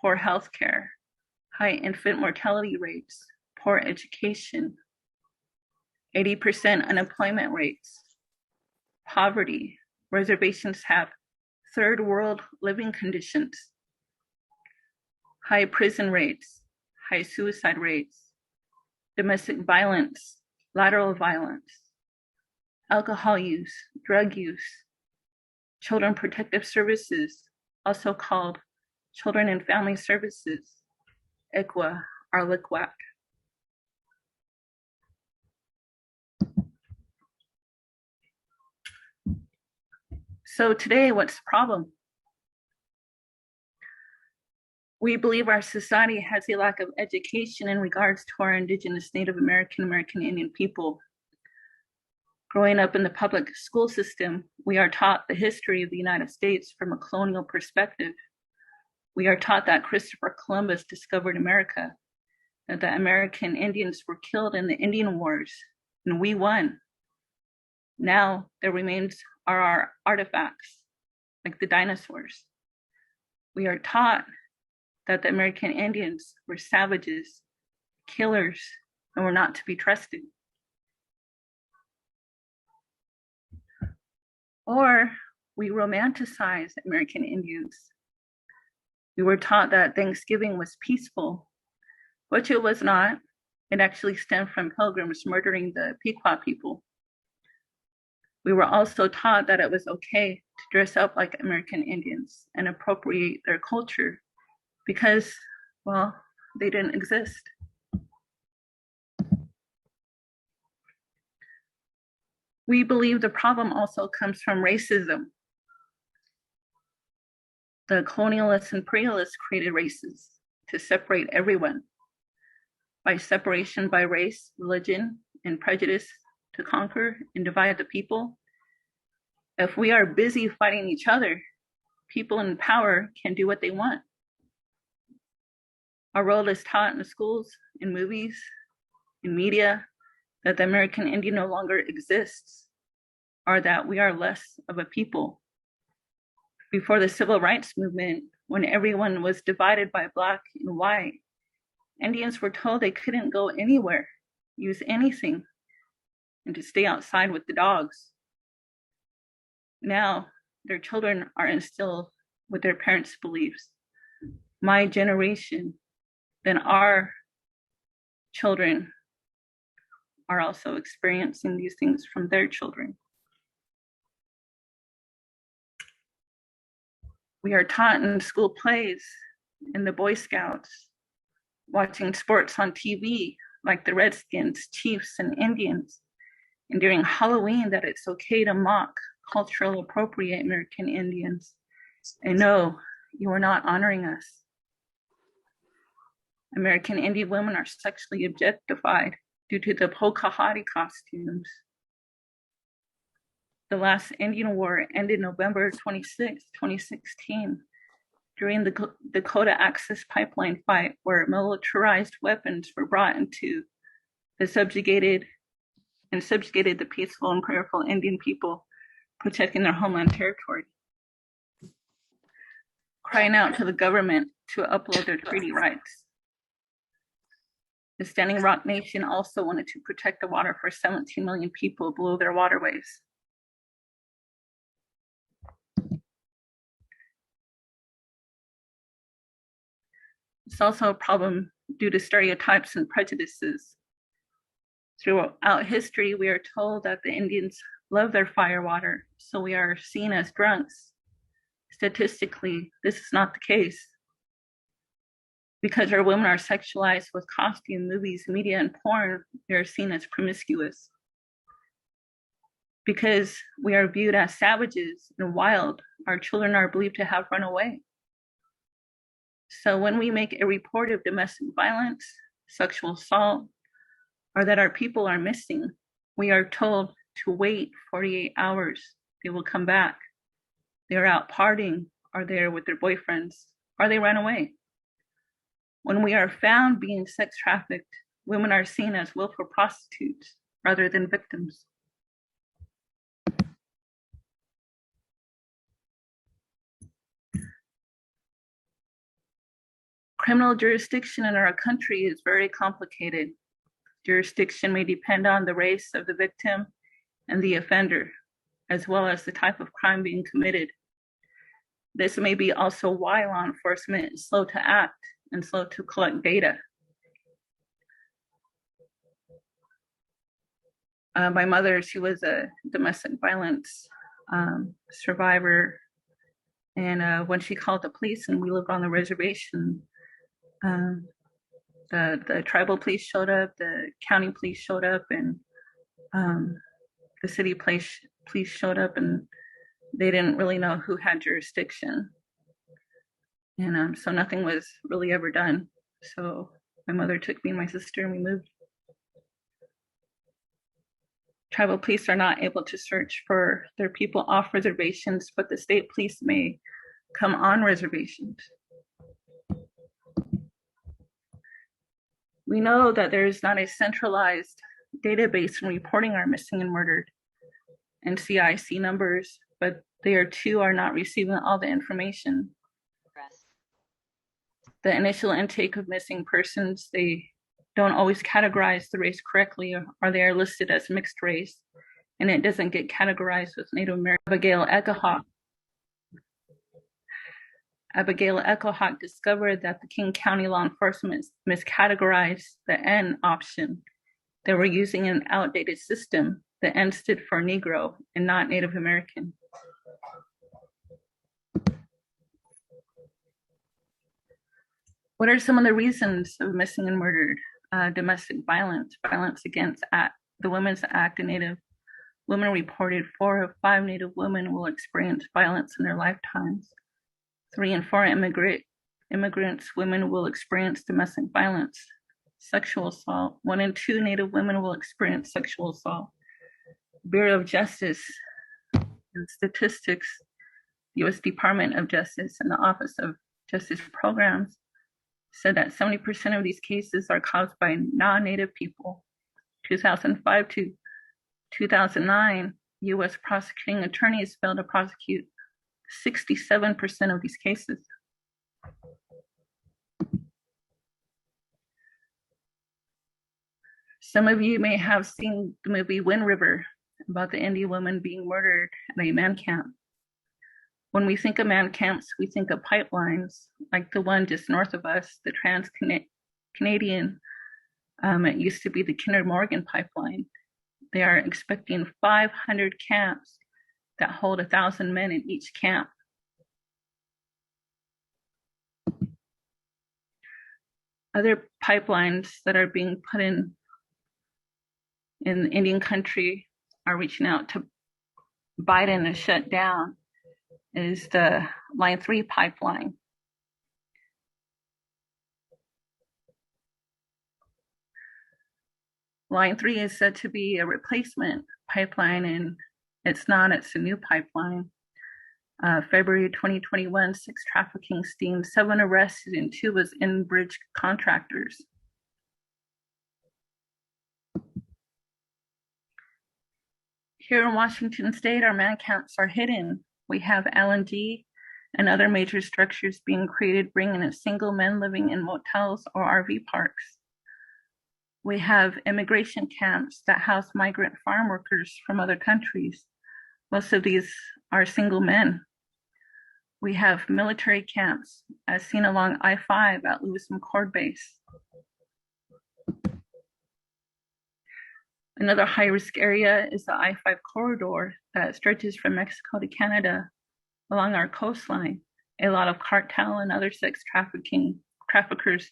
poor health care, high infant mortality rates, poor education, 80% unemployment rates, poverty. Reservations have third world living conditions, high prison rates, high suicide rates, domestic violence, lateral violence, alcohol use, drug use, children protective services, also called Children and Family Services, ICWA, or LICWAC. So today, what's the problem? We believe our society has a lack of education in regards to our Indigenous, Native American, American Indian people. Growing up in the public school system, we are taught the history of the United States from a colonial perspective. We are taught that Christopher Columbus discovered America, that the American Indians were killed in the Indian Wars, and we won. Now their remains are our artifacts, like the dinosaurs. We are taught that the American Indians were savages, killers, and were not to be trusted. Or we romanticize American Indians. We were taught that Thanksgiving was peaceful, which it was not. It actually stemmed from Pilgrims murdering the Pequot people. We were also taught that it was okay to dress up like American Indians and appropriate their culture because, well, they didn't exist. We believe the problem also comes from racism. The colonialists and imperialists created races to separate everyone by separation by race, religion, and prejudice to conquer and divide the people. If we are busy fighting each other, people in power can do what they want. Our role is taught in the schools, in movies, in media, that the American Indian no longer exists, or that we are less of a people. Before the Civil Rights Movement, when everyone was divided by Black and white, Indians were told they couldn't go anywhere, use anything, and to stay outside with the dogs. Now, their children are instilled with their parents' beliefs. My generation, then our children are also experiencing these things from their children. We are taught in school plays, in the Boy Scouts, watching sports on TV, like the Redskins, Chiefs, and Indians, and during Halloween that it's okay to mock cultural appropriate American Indians. And no, you are not honoring us. American Indian women are sexually objectified due to the Pocahontas costumes. The last Indian War ended November 26, 2016, during the Dakota Access Pipeline fight, where militarized weapons were brought into the subjugated the peaceful and prayerful Indian people protecting their homeland territory, crying out to the government to uphold their treaty rights. The Standing Rock Nation also wanted to protect the water for 17 million people below their waterways. It's also a problem due to stereotypes and prejudices. Throughout history, we are told that the Indians love their fire water, so we are seen as drunks. Statistically, this is not the case. Because our women are sexualized with costume, movies, media, and porn, we are seen as promiscuous. Because we are viewed as savages and wild, our children are believed to have run away. So when we make a report of domestic violence, sexual assault, or that our people are missing, we are told to wait 48 hours. They will come back. They're out partying, or they're with their boyfriends, or they ran away. When we are found being sex trafficked, women are seen as willful prostitutes rather than victims. Criminal jurisdiction in our country is very complicated. Jurisdiction may depend on the race of the victim and the offender, as well as the type of crime being committed. This may be also why law enforcement is slow to act and slow to collect data. My mother, she was a domestic violence survivor, And when she called the police and we lived on the reservation, the tribal police showed up, the county police showed up, and the city police showed up, and they didn't really know who had jurisdiction. And so nothing was really ever done. So my mother took me and my sister and we moved. Tribal police are not able to search for their people off reservations, but the state police may come on reservations. We know that there is not a centralized database in reporting our missing and murdered NCIC numbers, but they too are not receiving all the information. The initial intake of missing persons, they don't always categorize the race correctly, or they are listed as mixed race, and it doesn't get categorized with Native American. Abigail Echohawk discovered that the King County law enforcement miscategorized the N option. They were using an outdated system. The N stood for Negro and not Native American. What are some of the reasons of missing and murdered? Domestic violence, violence against the Women's Act, and Native women reported 4 of 5 Native women will experience violence in their lifetimes. 3 in 4 immigrants women will experience domestic violence. Sexual assault, 1 in 2 Native women will experience sexual assault. Bureau of Justice and Statistics, U.S. Department of Justice and the Office of Justice Programs said that 70% of these cases are caused by non-Native people. 2005 to 2009, U.S. prosecuting attorneys failed to prosecute 67% of these cases. Some of you may have seen the movie Wind River about the Indian woman being murdered at a man camp. When we think of man camps, we think of pipelines like the one just north of us, the Trans-Canadian. It used to be the Kinder Morgan pipeline. They are expecting 500 camps that hold 1,000 men in each camp. Other pipelines that are being put in Indian country are reaching out to Biden to shut down is the Line 3 pipeline. Line 3 is said to be a replacement pipeline, and it's not, it's a new pipeline. February 2021, 6 trafficking stings, 7 arrested, and 2 was in-bridge contractors. Here in Washington State, our man camps are hidden. We have LNG and other major structures being created, bringing in single men living in motels or RV parks. We have immigration camps that house migrant farm workers from other countries. Most of these are single men. We have military camps as seen along I-5 at Lewis McChord Base. Another high-risk area is the I-5 corridor that stretches from Mexico to Canada along our coastline. A lot of cartel and other sex traffickers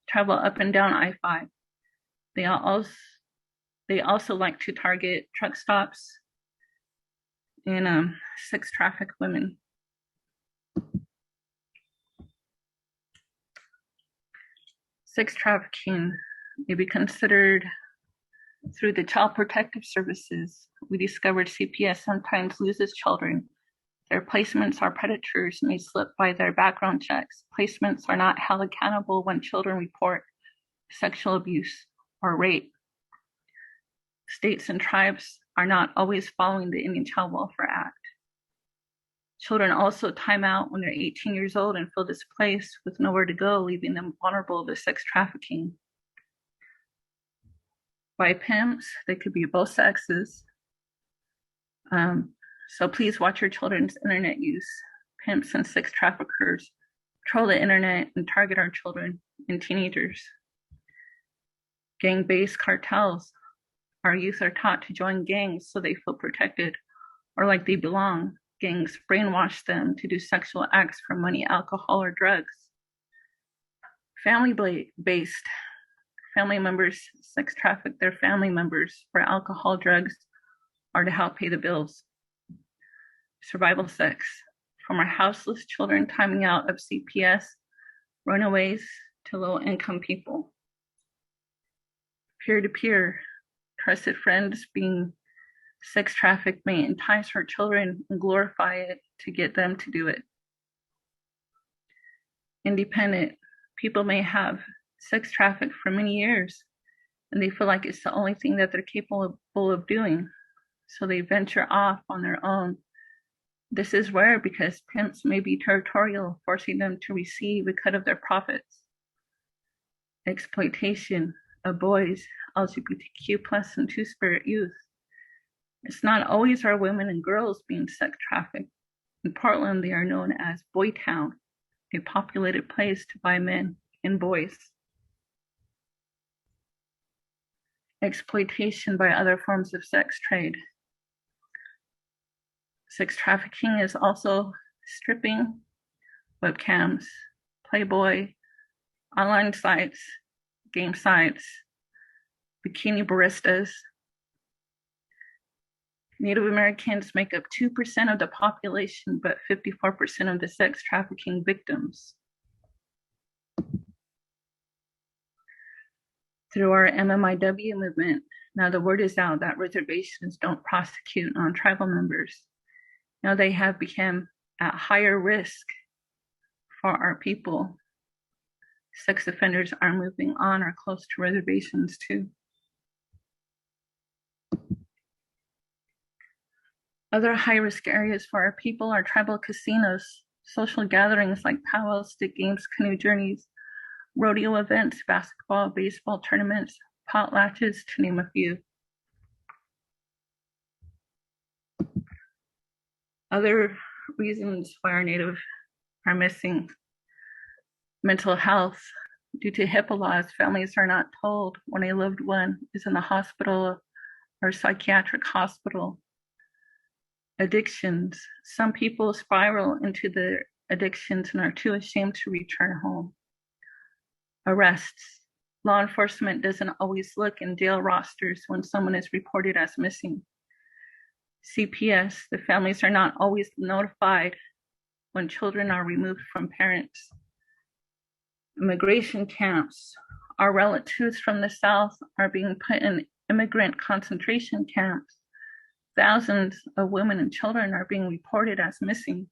travel up and down I-5. They also like to target truck stops and sex traffic women. Sex trafficking may be considered through the Child Protective Services. We discovered CPS sometimes loses children. Their placements are predators may slip by their background checks. Placements are not held accountable when children report sexual abuse or rape. States and tribes are not always following the Indian Child Welfare Act. Children also time out when they're 18 years old and feel displaced with nowhere to go, leaving them vulnerable to sex trafficking. By pimps, they could be both sexes. So please watch your children's internet use. Pimps and sex traffickers troll the internet and target our children and teenagers. Gang-based cartels. Our youth are taught to join gangs so they feel protected or like they belong. gangs brainwash them to do sexual acts for money, alcohol, or drugs. Family-based, family members sex traffic their family members for alcohol, drugs, or to help pay the bills. Survival sex, from our houseless children timing out of CPS, runaways, to low-income people. Peer-to-peer, trusted friends being sex trafficked may entice our children and glorify it to get them to do it. Independent, people may have sex trafficked for many years and they feel like it's the only thing that they're capable of doing. So they venture off on their own. This is rare because pimps may be territorial, forcing them to receive a cut of their profits. Exploitation of boys, LGBTQ plus and two-spirit youth. It's not always our women and girls being sex trafficked. In Portland, they are known as Boy Town, a populated place to buy men and boys. Exploitation by other forms of sex trade. Sex trafficking is also stripping, webcams, Playboy, online sites, game sites, bikini baristas. Native Americans make up 2% of the population, but 54% of the sex trafficking victims. Through our MMIW movement, now the word is out that reservations don't prosecute non-tribal members. Now they have become at higher risk for our people. Sex offenders are moving on or close to reservations too. Other high-risk areas for our people are tribal casinos, social gatherings like powwows, stick games, canoe journeys, rodeo events, basketball, baseball tournaments, potlatches, to name a few. Other reasons why our Native are missing: mental health. Due to HIPAA laws, families are not told when a loved one is in the hospital or psychiatric hospital. Addictions. Some people spiral into their addictions and are too ashamed to return home. Arrests. Law enforcement doesn't always look in jail rosters when someone is reported as missing. CPS. The families are not always notified when children are removed from parents. Immigration camps. Our relatives from the South are being put in immigrant concentration camps. Thousands of women and children are being reported as missing.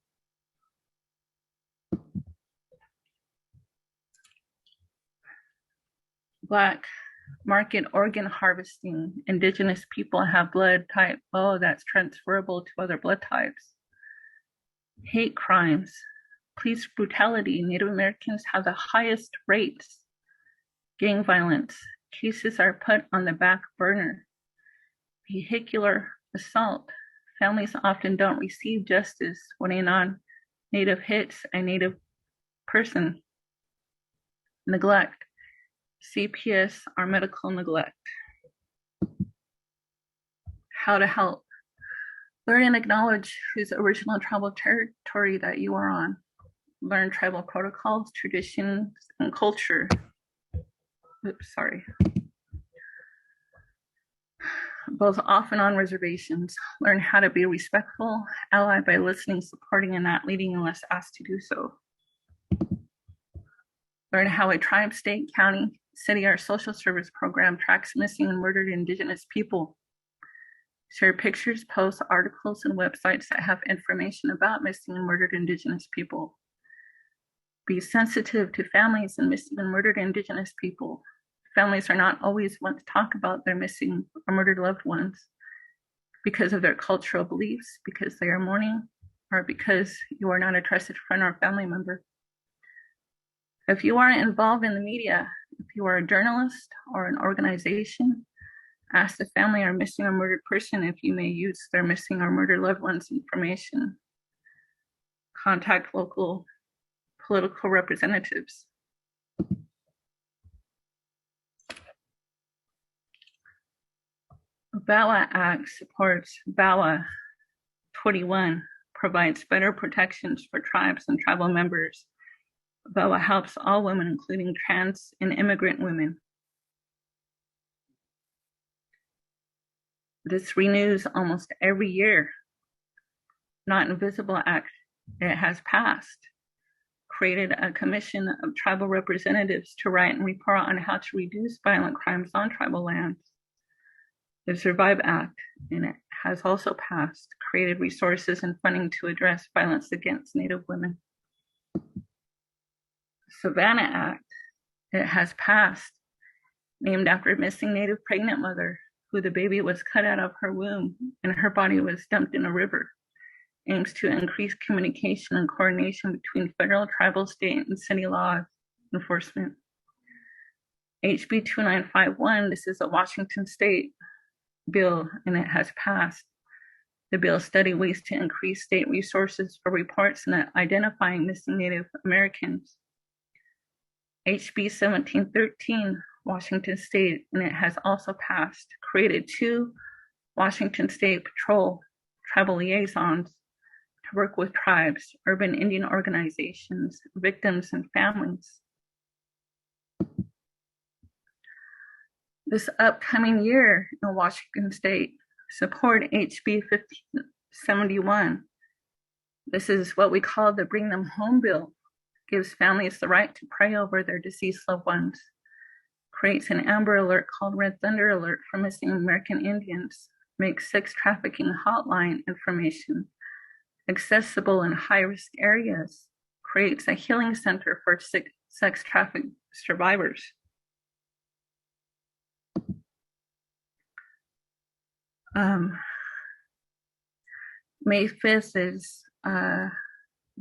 Black market organ harvesting. Indigenous people have blood type O that's transferable to other blood types. Hate crimes. Police brutality. Native Americans have the highest rates. Gang violence. Cases are put on the back burner. Vehicular assault. Families often don't receive justice when a non-Native hits a Native person. Neglect. CPS are medical neglect. How to help. Learn and acknowledge whose original tribal territory that you are on. Learn tribal protocols, traditions, and culture. Oops, sorry. Both off and on reservations. Learn how to be respectful, ally by listening, supporting, and not leading unless asked to do so. Learn how a tribe, state, county, city, or social service program tracks missing and murdered Indigenous people. Share pictures, posts, articles, and websites that have information about missing and murdered Indigenous people. Be sensitive to families and missing and murdered Indigenous people. Families are not always want to talk about their missing or murdered loved ones because of their cultural beliefs, because they are mourning, or because you are not a trusted friend or family member. If you are involved in the media, if you are a journalist or an organization, ask the family or missing or murdered person if you may use their missing or murdered loved ones' information. Contact local political representatives. VAWA Act supports VAWA 21, provides better protections for tribes and tribal members. VOA helps all women, including trans and immigrant women. This renews almost every year. Not Invisible Act, it has passed, created a commission of tribal representatives to write and report on how to reduce violent crimes on tribal lands. The Survive Act, and it has also passed, created resources and funding to address violence against Native women. Savannah Act, it has passed, named after a missing Native pregnant mother who the baby was cut out of her womb and her body was dumped in a river, aims to increase communication and coordination between federal, tribal, state, and city law enforcement. HB 2951, this is a Washington state bill and it has passed. The bill studied ways to increase state resources for reports and identifying missing Native Americans. HB 1713, Washington State, and it has also passed, created 2 Washington State Patrol tribal liaisons to work with tribes, urban Indian organizations, victims, and families. This upcoming year in Washington State, support HB 1571. This is what we call the Bring Them Home Bill. Gives families the right to pray over their deceased loved ones. Creates an Amber Alert called Red Thunder Alert for missing American Indians. Makes sex trafficking hotline information accessible in high-risk areas. Creates a healing center for sex trafficking survivors. May 5th is the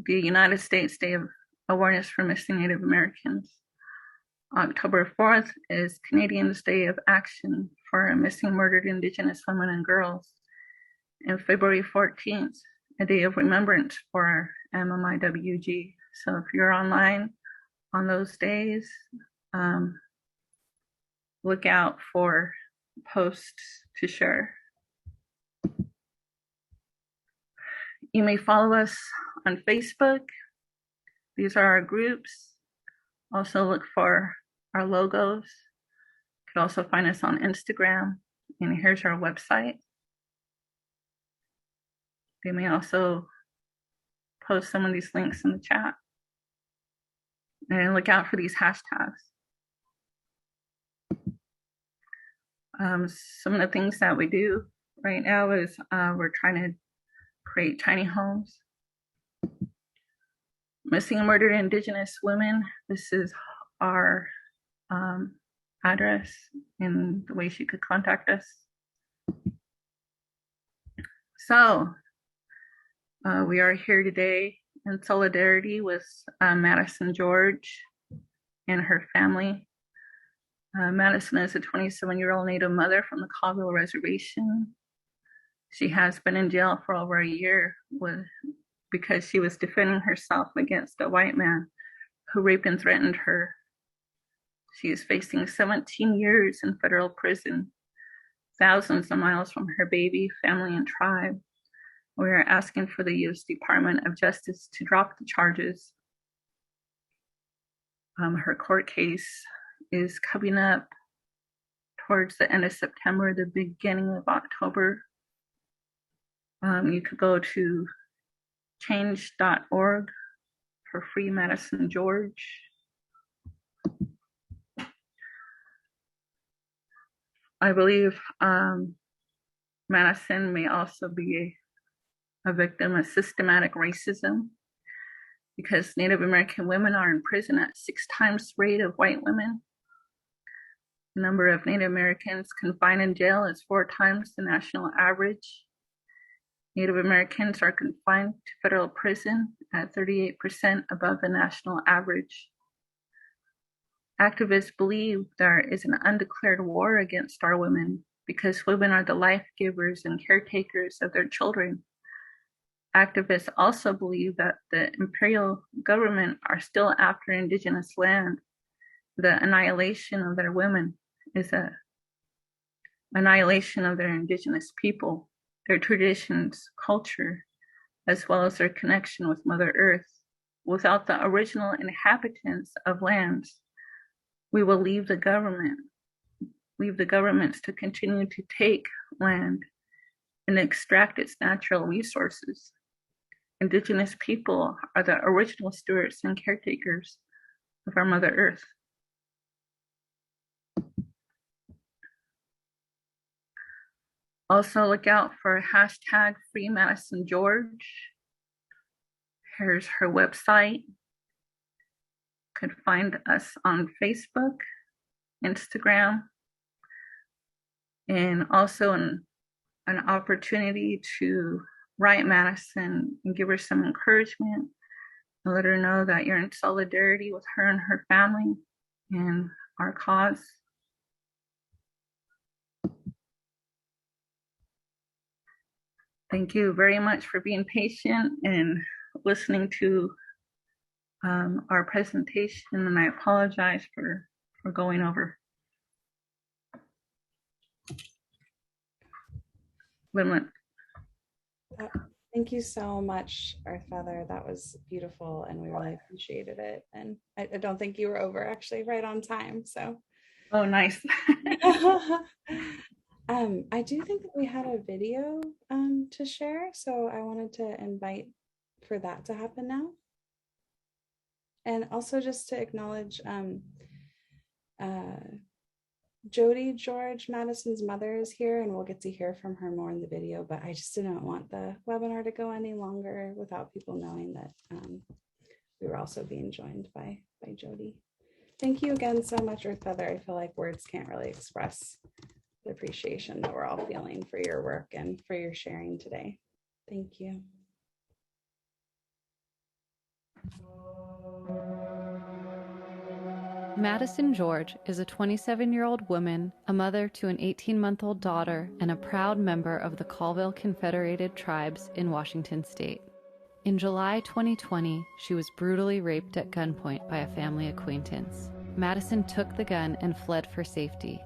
United States Day of Awareness for Missing Native Americans. October 4th is Canadians' Day of Action for Missing Murdered Indigenous Women and Girls. And February 14th, a day of remembrance for MMIWG. So if you're online on those days, look out for posts to share. You may follow us on Facebook. These are our groups. Also look for our logos. You can also find us on Instagram. And here's our website. They may also post some of these links in the chat. And look out for these hashtags. Some of the things that we do right now is we're trying to create tiny homes. Missing and Murdered Indigenous Women. This is our address and the ways you could contact us. So we are here today in solidarity with Madison George and her family. Madison is a 27-year-old Native mother from the Colville Reservation. She has been in jail for over a year because she was defending herself against a white man who raped and threatened her. She is facing 17 years in federal prison, thousands of miles from her baby, family, and tribe. We are asking for the U.S. Department of Justice to drop the charges. Her court case is coming up towards the end of September, the beginning of October. You could go to change.org for free Madison George. I believe Madison may also be a victim of systematic racism because Native American women are in prison at 6 times the rate of white women. The number of Native Americans confined in jail is 4 times the national average. Native Americans are confined to federal prison at 38% above the national average. Activists believe there is an undeclared war against our women because women are the life givers and caretakers of their children. Activists also believe that the imperial government are still after Indigenous land. The annihilation of their women is an annihilation of their Indigenous people, their traditions, culture, as well as their connection with Mother Earth. Without the original inhabitants of lands, we will leave the governments to continue to take land and extract its natural resources. Indigenous people are the original stewards and caretakers of our Mother Earth. Also look out for hashtag Free Madison George. Here's her website. Could find us on Facebook, Instagram, and also an opportunity to write Maddesyn and give her some encouragement and let her know that you're in solidarity with her and her family and our cause. Thank you very much for being patient and listening to our presentation, and I apologize for going over. Limit. Thank you so much, Earth Feather. That was beautiful and we really appreciated it. And I don't think you were over, actually, right on time. So. Oh, nice. I do think that we had a video to share, so I wanted to invite for that to happen now. And also just to acknowledge Jody George, Madison's mother, is here, and we'll get to hear from her more in the video, but I just didn't want the webinar to go any longer without people knowing that we were also being joined by Jody. Thank you again so much, Earth Feather. I feel like words can't really express the appreciation that we're all feeling for your work and for your sharing today. Thank you. Madison George is a 27-year-old woman, a mother to an 18-month-old daughter, and a proud member of the Colville Confederated Tribes in Washington state. In July 2020, she was brutally raped at gunpoint by a family acquaintance. Maddesyn took the gun and fled for safety.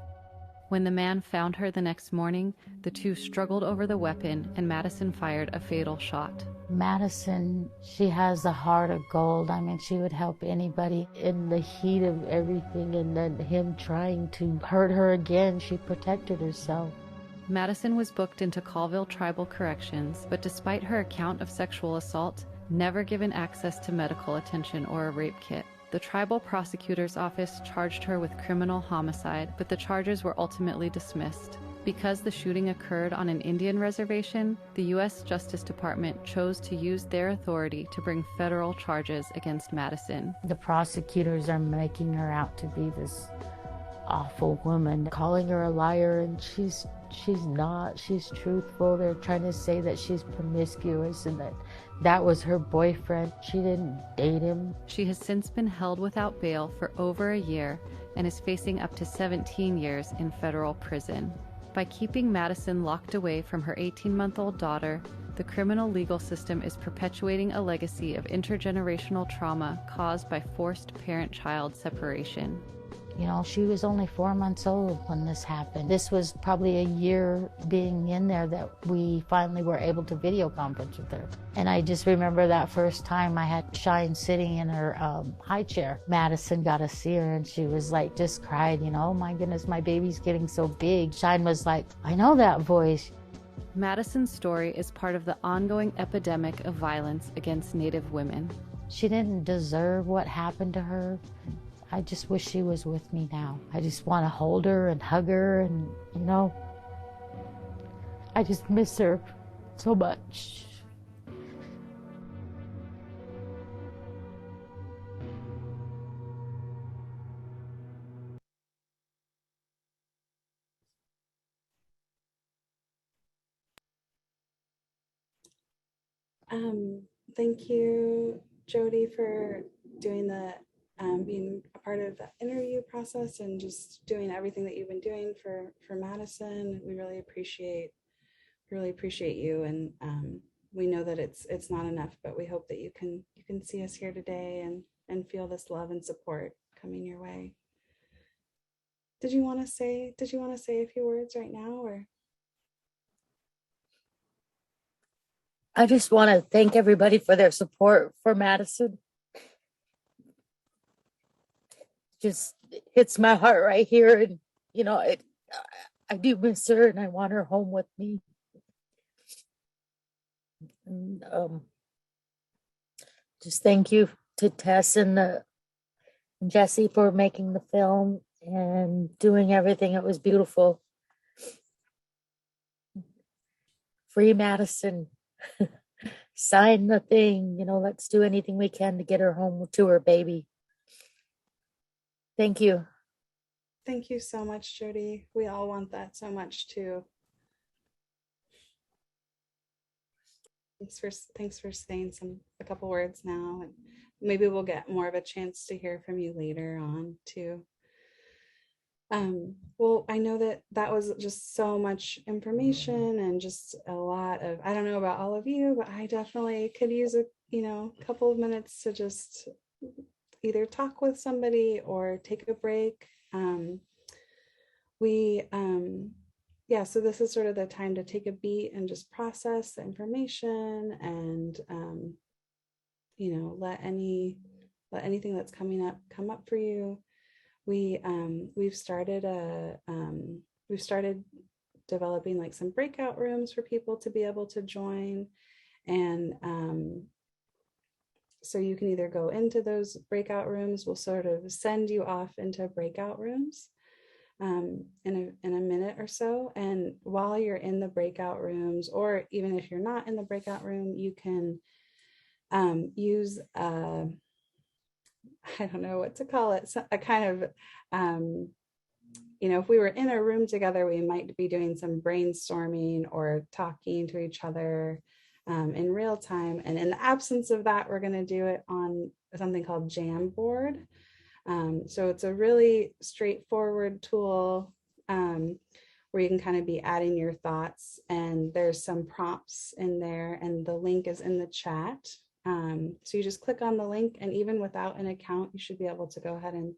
When the man found her the next morning, the two struggled over the weapon and Maddesyn fired a fatal shot. Maddesyn, she has a heart of gold. I mean, she would help anybody. In the heat of everything and then him trying to hurt her again, she protected herself. Maddesyn was booked into Colville Tribal Corrections, but despite her account of sexual assault, never given access to medical attention or a rape kit. The tribal prosecutor's office charged her with criminal homicide, but the charges were ultimately dismissed. Because the shooting occurred on an Indian reservation, the U.S. Justice Department chose to use their authority to bring federal charges against Maddesyn. The prosecutors are making her out to be this awful woman, calling her a liar, and she's not. She's truthful. They're trying to say that she's promiscuous and that was her boyfriend. She didn't date him. She has since been held without bail for over a year and is facing up to 17 years in federal prison. By keeping Maddesyn locked away from her 18-month-old daughter, the criminal legal system is perpetuating a legacy of intergenerational trauma caused by forced parent-child separation. You know, she was only 4 months old when this happened. This was probably a year being in there that we finally were able to video conference with her. And I just remember that first time I had Shine sitting in her high chair. Maddesyn got to see her and she was like, just cried, you know, oh my goodness, my baby's getting so big. Shine was like, I know that voice. Maddesyn's story is part of the ongoing epidemic of violence against Native women. She didn't deserve what happened to her. I just wish she was with me now. I just want to hold her and hug her and, you know, I just miss her so much. Thank you, Jody, for doing the being a part of the interview process and just doing everything that you've been doing for Maddesyn. We really appreciate you, and we know that it's not enough, but we hope that you can see us here today and feel this love and support coming your way. Did you want to say a few words right now, or? I just want to thank everybody for their support for Madison. Just hits my heart right here. And, you know, I do miss her and I want her home with me. And just thank you to Tess and Jesse for making the film and doing everything. It was beautiful. Free Madison. Sign the thing, you know, let's do anything we can to get her home to her baby. Thank you. Thank you so much, Jody. We all want that so much too. Thanks for saying a couple words now, and maybe we'll get more of a chance to hear from you later on too. Well, I know that was just so much information and just a lot of, I don't know about all of you, but I definitely could use a couple of minutes to just either talk with somebody or take a break. Yeah, so this is sort of the time to take a beat and just process the information and let anything that's coming up come up for you. We've started developing like some breakout rooms for people to be able to join, and so you can either go into those breakout rooms. We'll sort of send you off into breakout rooms in a minute or so, and while you're in the breakout rooms, or even if you're not in the breakout room, you can use I don't know what to call it, a kind of if we were in a room together, we might be doing some brainstorming or talking to each other in real time. And in the absence of that, we're going to do it on something called Jamboard. So it's a really straightforward tool where you can kind of be adding your thoughts, and there's some prompts in there, and the link is in the chat. So you just click on the link, and even without an account, you should be able to go ahead and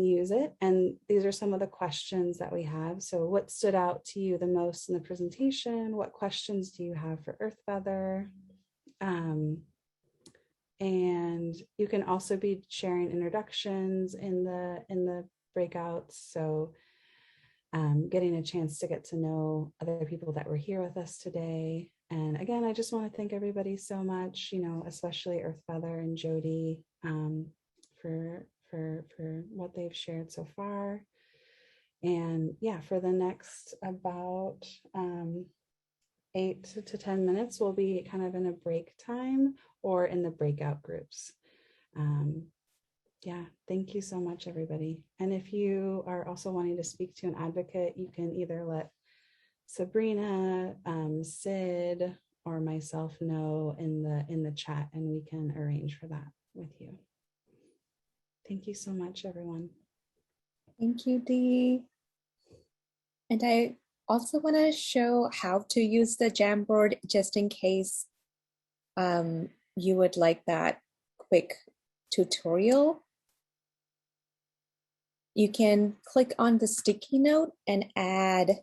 use it. And these are some of the questions that we have. So what stood out to you the most in the presentation? What questions do you have for Earth Feather? And you can also be sharing introductions in the breakouts. So getting a chance to get to know other people that were here with us today. And again, I just want to thank everybody so much, especially Earth Feather and Jody for what they've shared so far. And yeah, for the next about 8 to 10 minutes, we'll be kind of in a break time or in the breakout groups. Yeah, thank you so much, everybody. And if you are also wanting to speak to an advocate, you can either let Sabrina, Sid, or myself know in the chat, and we can arrange for that with you. Thank you so much, everyone. Thank you, Dee. And I also want to show how to use the Jamboard just in case you would like that quick tutorial. You can click on the sticky note and add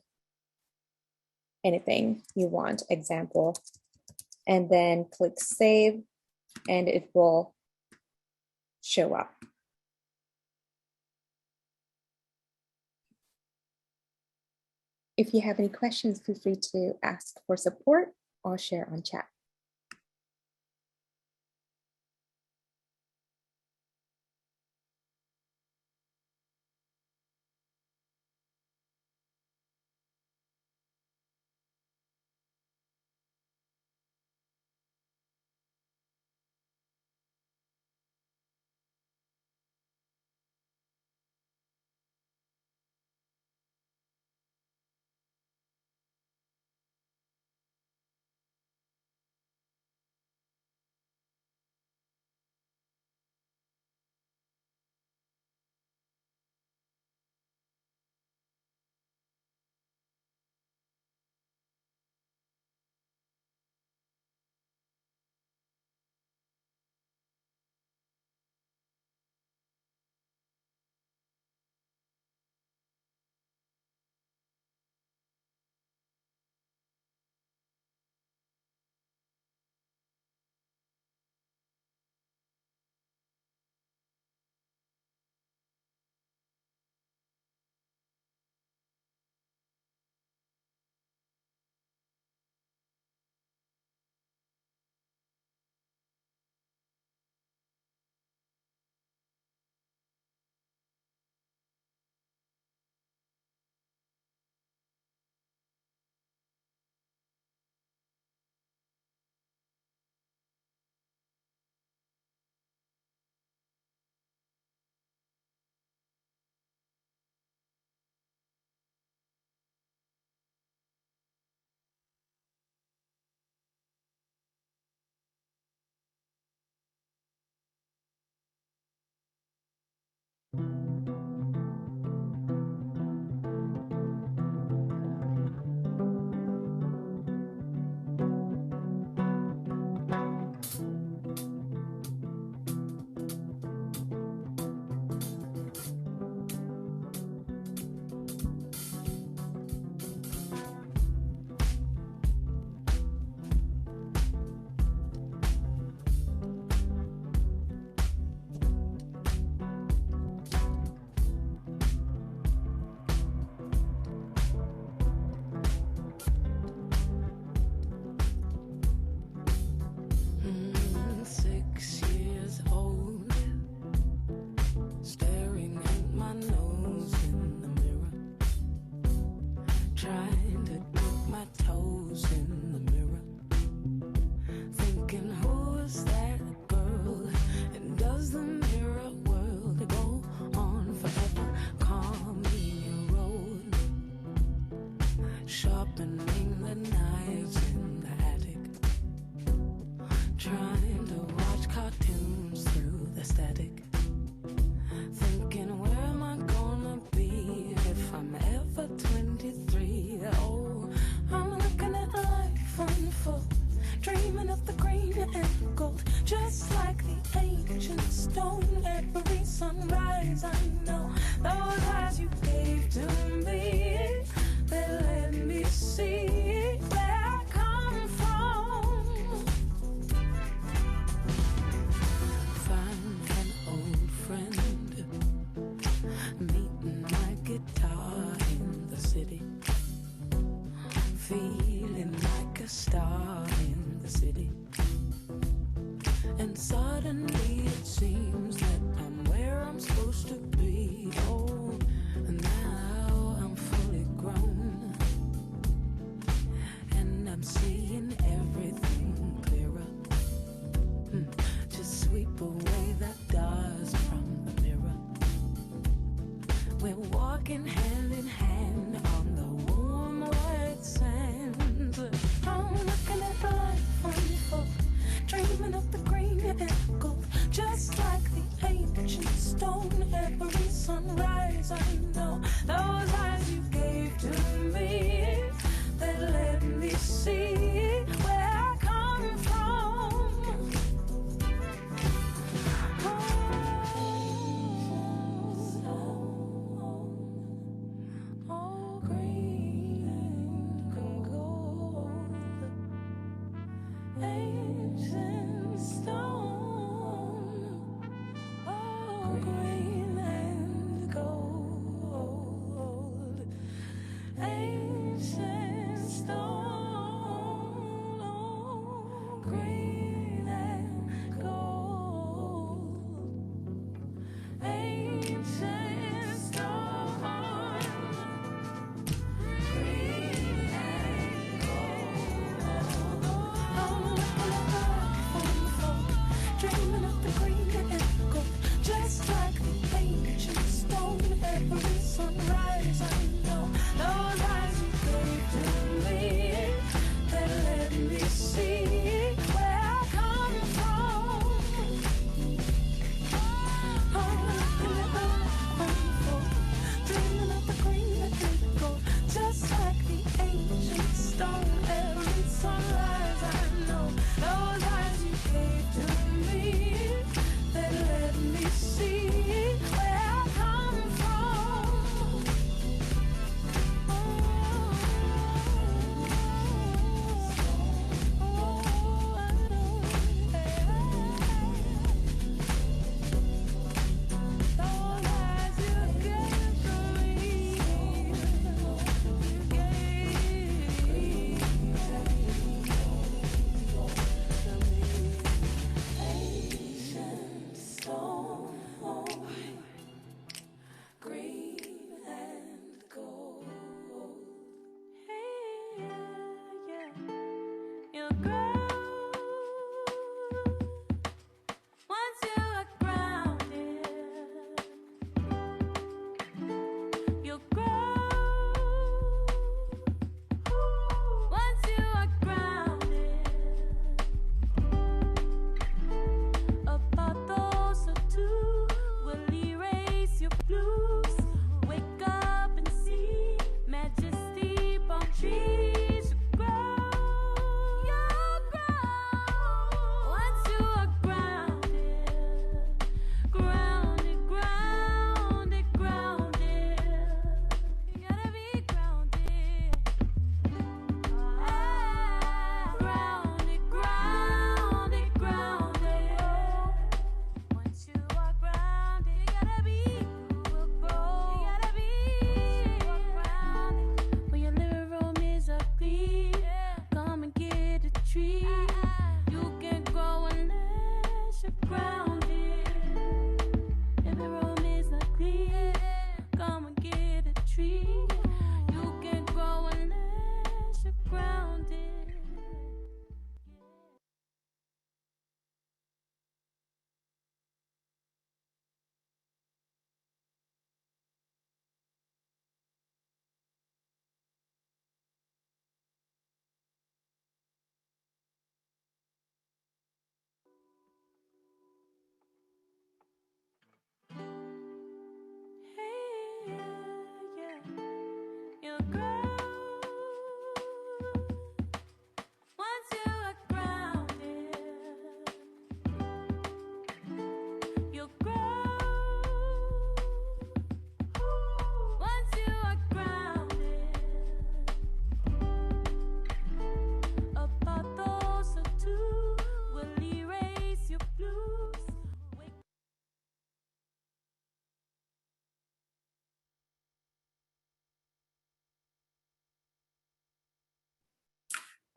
anything you want, example, and then click save, and it will show up. If you have any questions, feel free to ask for support or share on chat. stone every sunrise. I know those eyes you gave to me, they let me see where I come from. Find an old friend, meeting my guitar in the city, feeling like a star in the city. And suddenly it seems that I'm where I'm supposed to be. Oh, and now I'm fully grown, and I'm seeing everything clearer. Just sweep away that dust from the mirror. We're walking hand in hand on the warm white sands. I'm looking at life unfold, dreaming of the green and gold, just like the ancient stone every sunrise. I know those eyes you gave to me, that let me see where I come from. Oh, green and gold, ancient stone, oh, green.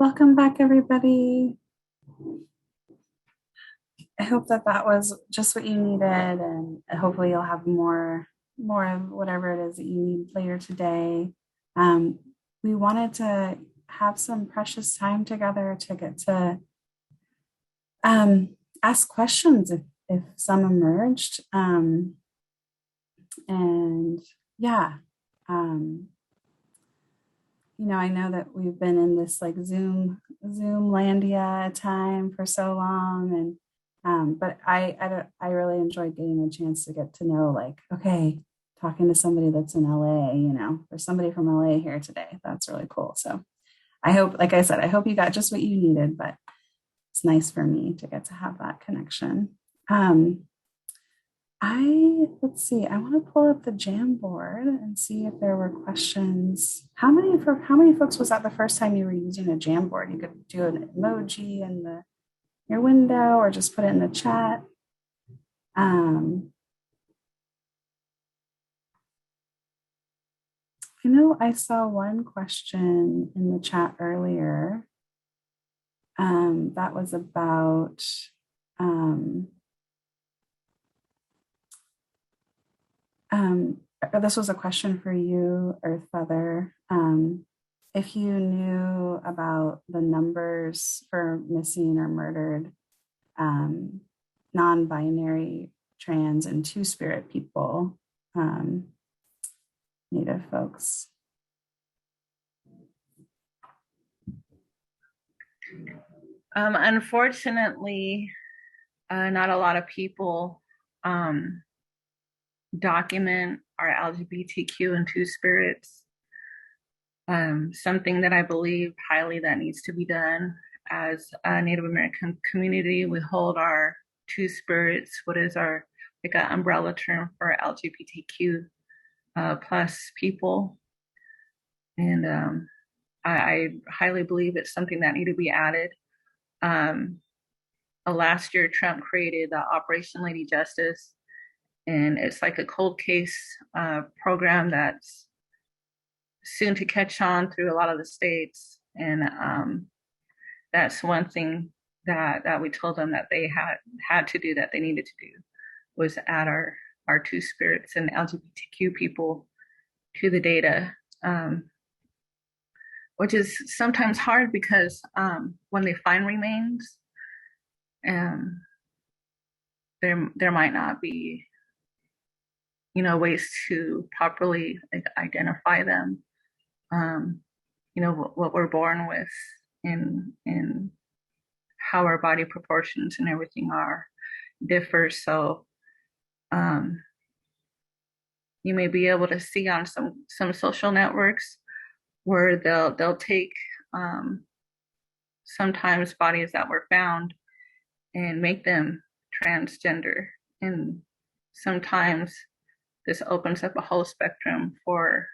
Welcome back, everybody. I hope that that was just what you needed, and hopefully you'll have more of whatever it is that you need later today. We wanted to have some precious time together to get to ask questions if some emerged. And yeah, I know that we've been in this like Zoom landia time for so long, and but I really enjoyed getting a chance to get to know, like, okay, talking to somebody that's in LA, there's somebody from LA here today. That's really cool. So I hope, like I said, I hope you got just what you needed, but it's nice for me to get to have that connection. Let's see, I want to pull up the Jamboard and see if there were questions. How many folks was that the first time you were using a Jamboard? You could do an emoji in your window or just put it in the chat. I know I saw one question in the chat earlier that was about this was a question for you, Earth Feather. If you knew about the numbers for missing or murdered non-binary, trans, and two-spirit people, Native folks. Unfortunately, not a lot of people document our LGBTQ and two spirits. Something that I believe highly that needs to be done. As a Native American community, we hold our two spirits, what is our like an umbrella term for LGBTQ plus people. And I highly believe it's something that need to be added. Last year, Trump created the Operation Lady Justice, and it's like a cold case program that's soon to catch on through a lot of the states. And that's one thing that we told them that they had to do, that they needed to do, was add our two spirits and LGBTQ people to the data, which is sometimes hard because when they find remains, there might not be ways to properly identify them. What we're born with, in how our body proportions and everything are differ. So you may be able to see on some social networks where they'll take sometimes bodies that were found and make them transgender, and sometimes this opens up a whole spectrum for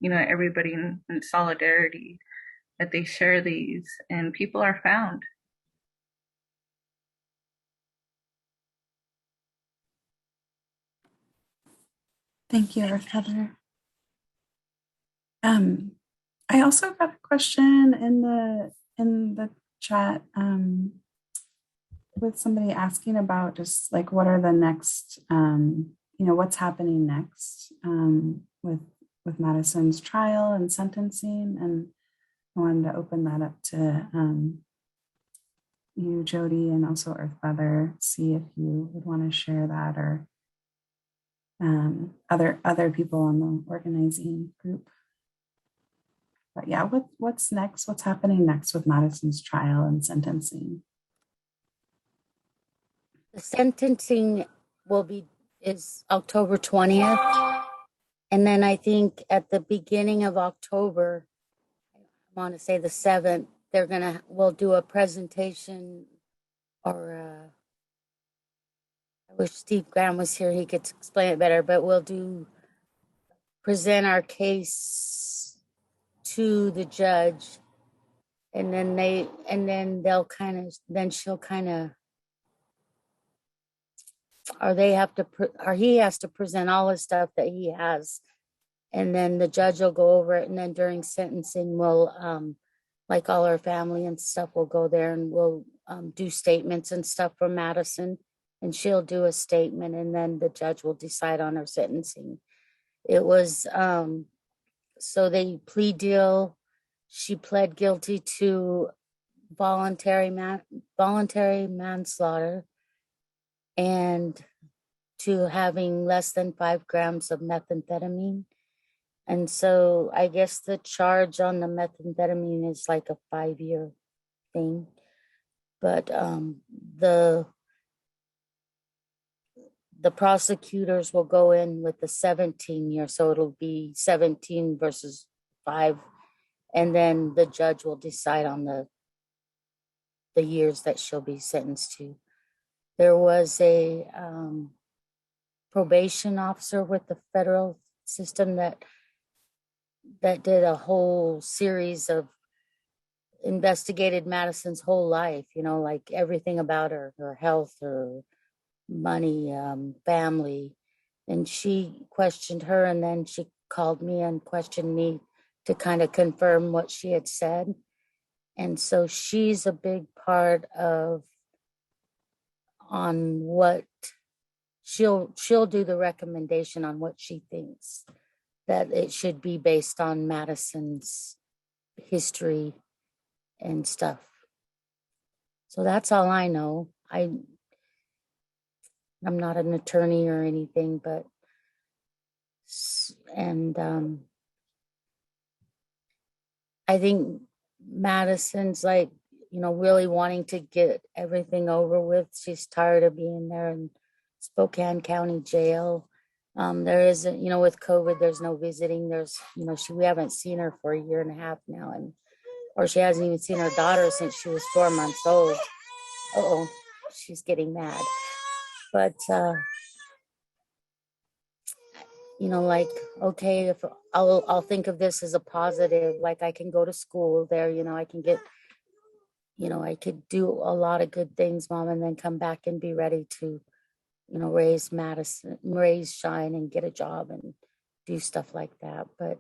everybody in solidarity, that they share these and people are found. Thank you, Earth Heather. I also got a question in the chat with somebody asking about just like what are the next, what's happening next with Madison's trial and sentencing, and I wanted to open that up to you, Jody, and also Earth Feather, see if you would want to share that, or other people on the organizing group. But yeah, what's next? What's happening next with Madison's trial and sentencing? The sentencing is October 20th. And then I think at the beginning of October, I want to say the 7th, we'll do a presentation, or I wish Steve Graham was here, he could explain it better, but we'll present our case to the judge, and then she'll kind of, or he has to present all the stuff that he has, and then the judge will go over it, and then during sentencing we'll like all our family and stuff will go there, and we'll do statements and stuff for Maddesyn, and she'll do a statement, and then the judge will decide on her sentencing. It was so they plea deal. She pled guilty to voluntary manslaughter and to having less than 5 grams of methamphetamine. And so I guess the charge on the methamphetamine is like a 5-year thing. But the prosecutors will go in with the 17 year, so it'll be 17 versus 5, and then the judge will decide on the years that she'll be sentenced to. There was a probation officer with the federal system that did a whole series of investigated Maddesyn's whole life, like everything about her health, her money, family. And she questioned her, and then she called me and questioned me to kind of confirm what she had said. And so she's a big part of on what she'll do the recommendation on what she thinks that it should be based on Maddesyn's history and stuff. So that's all I know. I'm not an attorney or anything, but I think Maddesyn's like, really wanting to get everything over with. She's tired of being there in Spokane County Jail. There isn't, with COVID, there's no visiting. There's, we haven't seen her for 1.5 years now, or she hasn't even seen her daughter since she was 4 months old. Uh-oh, she's getting mad. But, like, okay, if I'll think of this as a positive, like I can go to school there, I can get, I could do a lot of good things, Mom, and then come back and be ready to, raise Shine and get a job and do stuff like that. But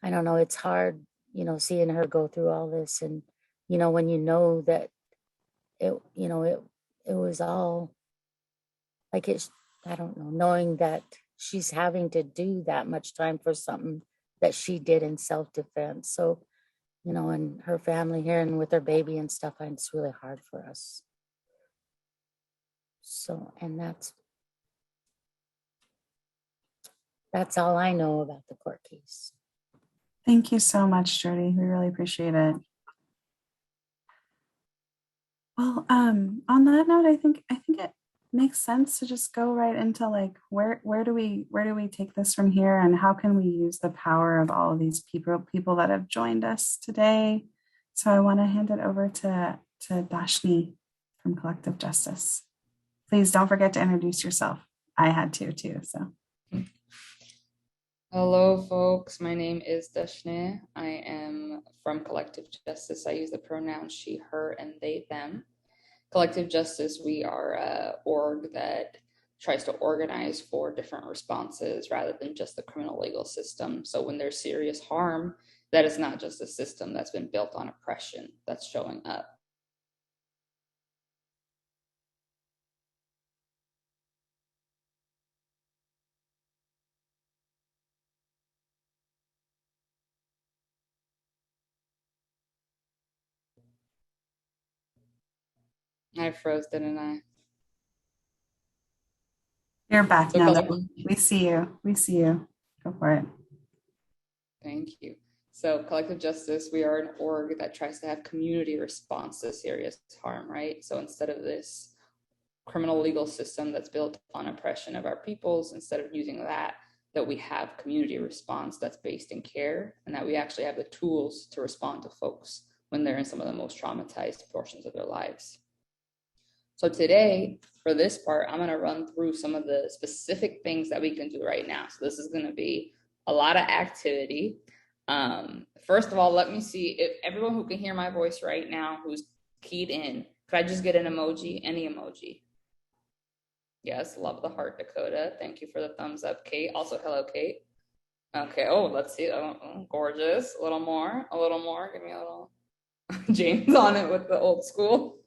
I don't know, it's hard, seeing her go through all this, and, when that it was all like I don't know, knowing that she's having to do that much time for something that she did in self-defense. So, and her family here and with her baby and stuff, and it's really hard for us. So, and that's all I know about the court case. Thank you so much, Jody. We really appreciate it. Well, on that note, I think it makes sense to just go right into like where do we take this from here, and how can we use the power of all of these people that have joined us today. So I want to hand it over to Dashni from Collective Justice. Please don't forget to introduce yourself. I had to too. So. Hello, folks. My name is Dashni. I am from Collective Justice. I use the pronouns she, her, and they, them. Collective Justice, we are an org that tries to organize for different responses rather than just the criminal legal system. So when there's serious harm, that is not just a system that's been built on oppression that's showing up. I froze, didn't I? You're back now. We see you. Go for it. Thank you. So Collective Justice, we are an org that tries to have community response to serious harm, right? So instead of this criminal legal system that's built on oppression of our peoples, instead of using that we have community response that's based in care, and that we actually have the tools to respond to folks when they're in some of the most traumatized portions of their lives. So today, for this part, I'm going to run through some of the specific things that we can do right now. So this is going to be a lot of activity. First of all, let me see if everyone who can hear my voice right now, who's keyed in, could I just get an emoji, any emoji? Yes, love the heart, Dakota. Thank you for the thumbs up, Kate. Also, hello, Kate. Okay, oh, let's see. Oh, gorgeous. A little more, a little more. Give me a little James on it with the old school.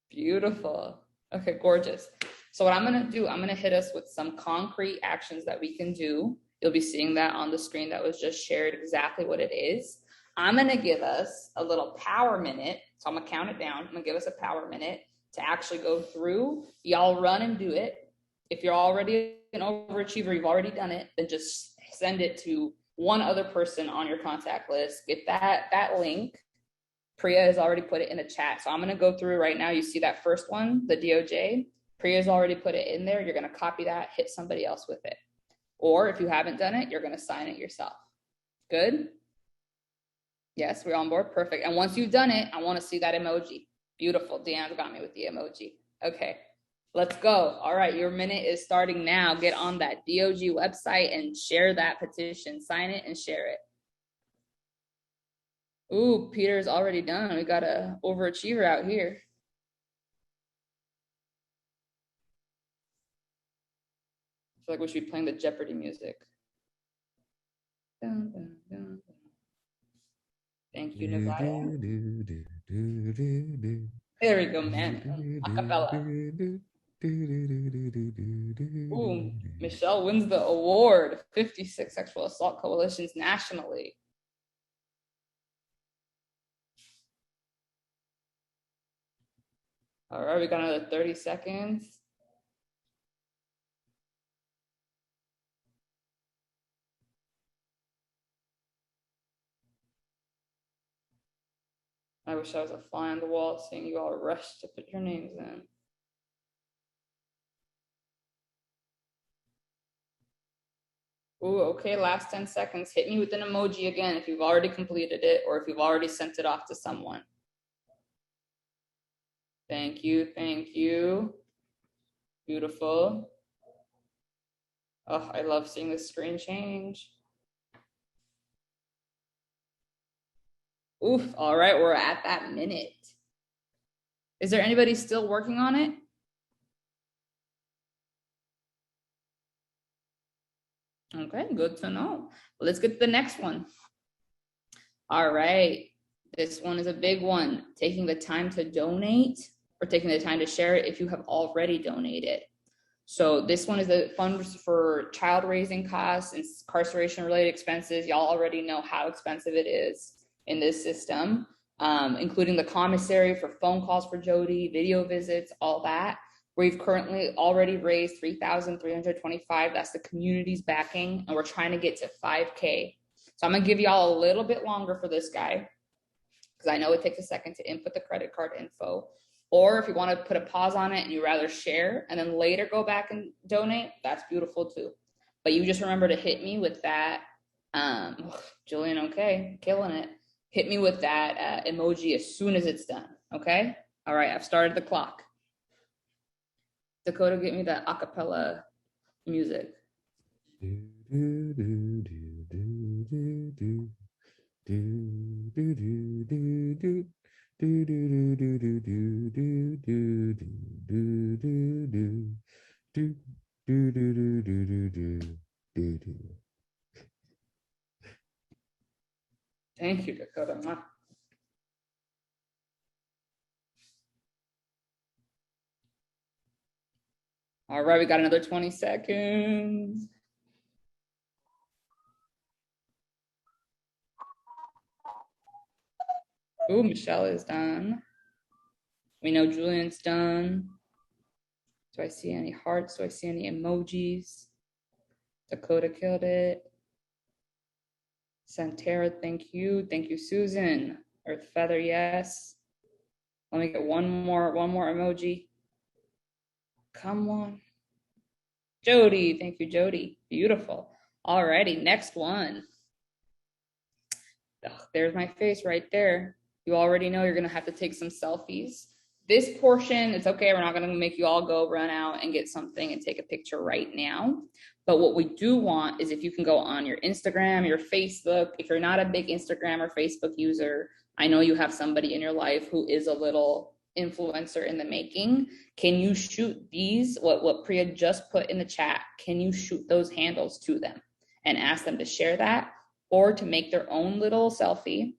Beautiful. Okay, gorgeous. So what I'm gonna do, I'm gonna hit us with some concrete actions that we can do. You'll be seeing that on the screen that was just shared, exactly what it is. I'm gonna give us a little power minute. So I'm gonna count it down. I'm gonna give us a power minute to actually go through. Y'all run and do it. If you're already an overachiever, you've already done it, then just send it to one other person on your contact list. Get that link. Priya has already put it in the chat. So I'm going to go through right now. You see that first one, the DOJ. Priya's already put it in there. You're going to copy that, hit somebody else with it. Or if you haven't done it, you're going to sign it yourself. Good? Yes, we're on board. Perfect. And once you've done it, I want to see that emoji. Beautiful. Deanne's got me with the emoji. Okay, let's go. All right, your minute is starting now. Get on that DOJ website and share that petition. Sign it and share it. Ooh, Peter's already done. We got a overachiever out here. I feel like we should be playing the Jeopardy music. Dun, dun, dun, dun. Thank you, Nevada. There we go, man. Acapella. Ooh, Michelle wins the award. 56 sexual assault coalitions nationally. All right, we got another 30 seconds. I wish I was a fly on the wall seeing you all rush to put your names in. Ooh, okay, last 10 seconds. Hit me with an emoji again if you've already completed it or if you've already sent it off to someone. Thank you, thank you. Beautiful. Oh, I love seeing the screen change. Oof, all right, we're at that minute. Is there anybody still working on it? Okay, good to know. Let's get to the next one. All right, this one is a big one. Taking the time to donate or taking the time to share it if you have already donated. So this one is the funds for child raising costs and incarceration related expenses. Y'all already know how expensive it is in this system, including the commissary for phone calls for Jody, video visits, all that. We've currently already raised $3,325. That's the community's backing, and we're trying to get to 5K. So I'm gonna give y'all a little bit longer for this guy, because I know it takes a second to input the credit card info. Or if you want to put a pause on it and you rather share and then later go back and donate, that's beautiful too. But you just remember to hit me with that. Julian, okay, killing it. Hit me with that emoji as soon as it's done, okay? All right, I've started the clock. Dakota, get me that acapella music. Thank you, Dakota. All right, we got another 20 seconds. Ooh, Michelle is done. We know Julian's done. Do I see any hearts? Do I see any emojis? Dakota killed it. Santera, thank you. Thank you, Susan. Earth Feather, yes. Let me get one more emoji. Come on. Jody, thank you, Jody. Beautiful. Alrighty, next one. Ugh, there's my face right there. You already know you're gonna have to take some selfies. This portion, it's okay, we're not gonna make you all go run out and get something and take a picture right now. But what we do want is if you can go on your Instagram, your Facebook. If you're not a big Instagram or Facebook user, I know you have somebody in your life who is a little influencer in the making. Can you shoot these, what Priya just put in the chat, can you shoot those handles to them? and ask them to share that or to make their own little selfie.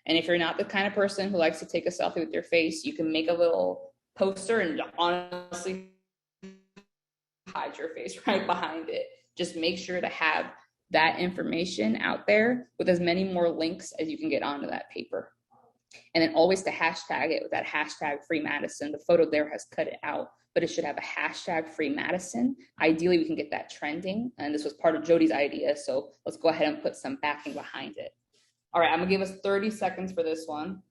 And if you're not the kind of person who likes to take a selfie with your face, you can make a little poster and honestly hide your face right behind it. Just make sure to have that information out there with as many more links as you can get onto that paper. And then always to hashtag it with that hashtag free Madesyn. The photo there has cut it out, but it should have a hashtag free Madesyn. Ideally, we can get that trending. And this was part of Jody's idea. So let's go ahead and put some backing behind it. All right, I'm gonna give us 30 seconds for this one,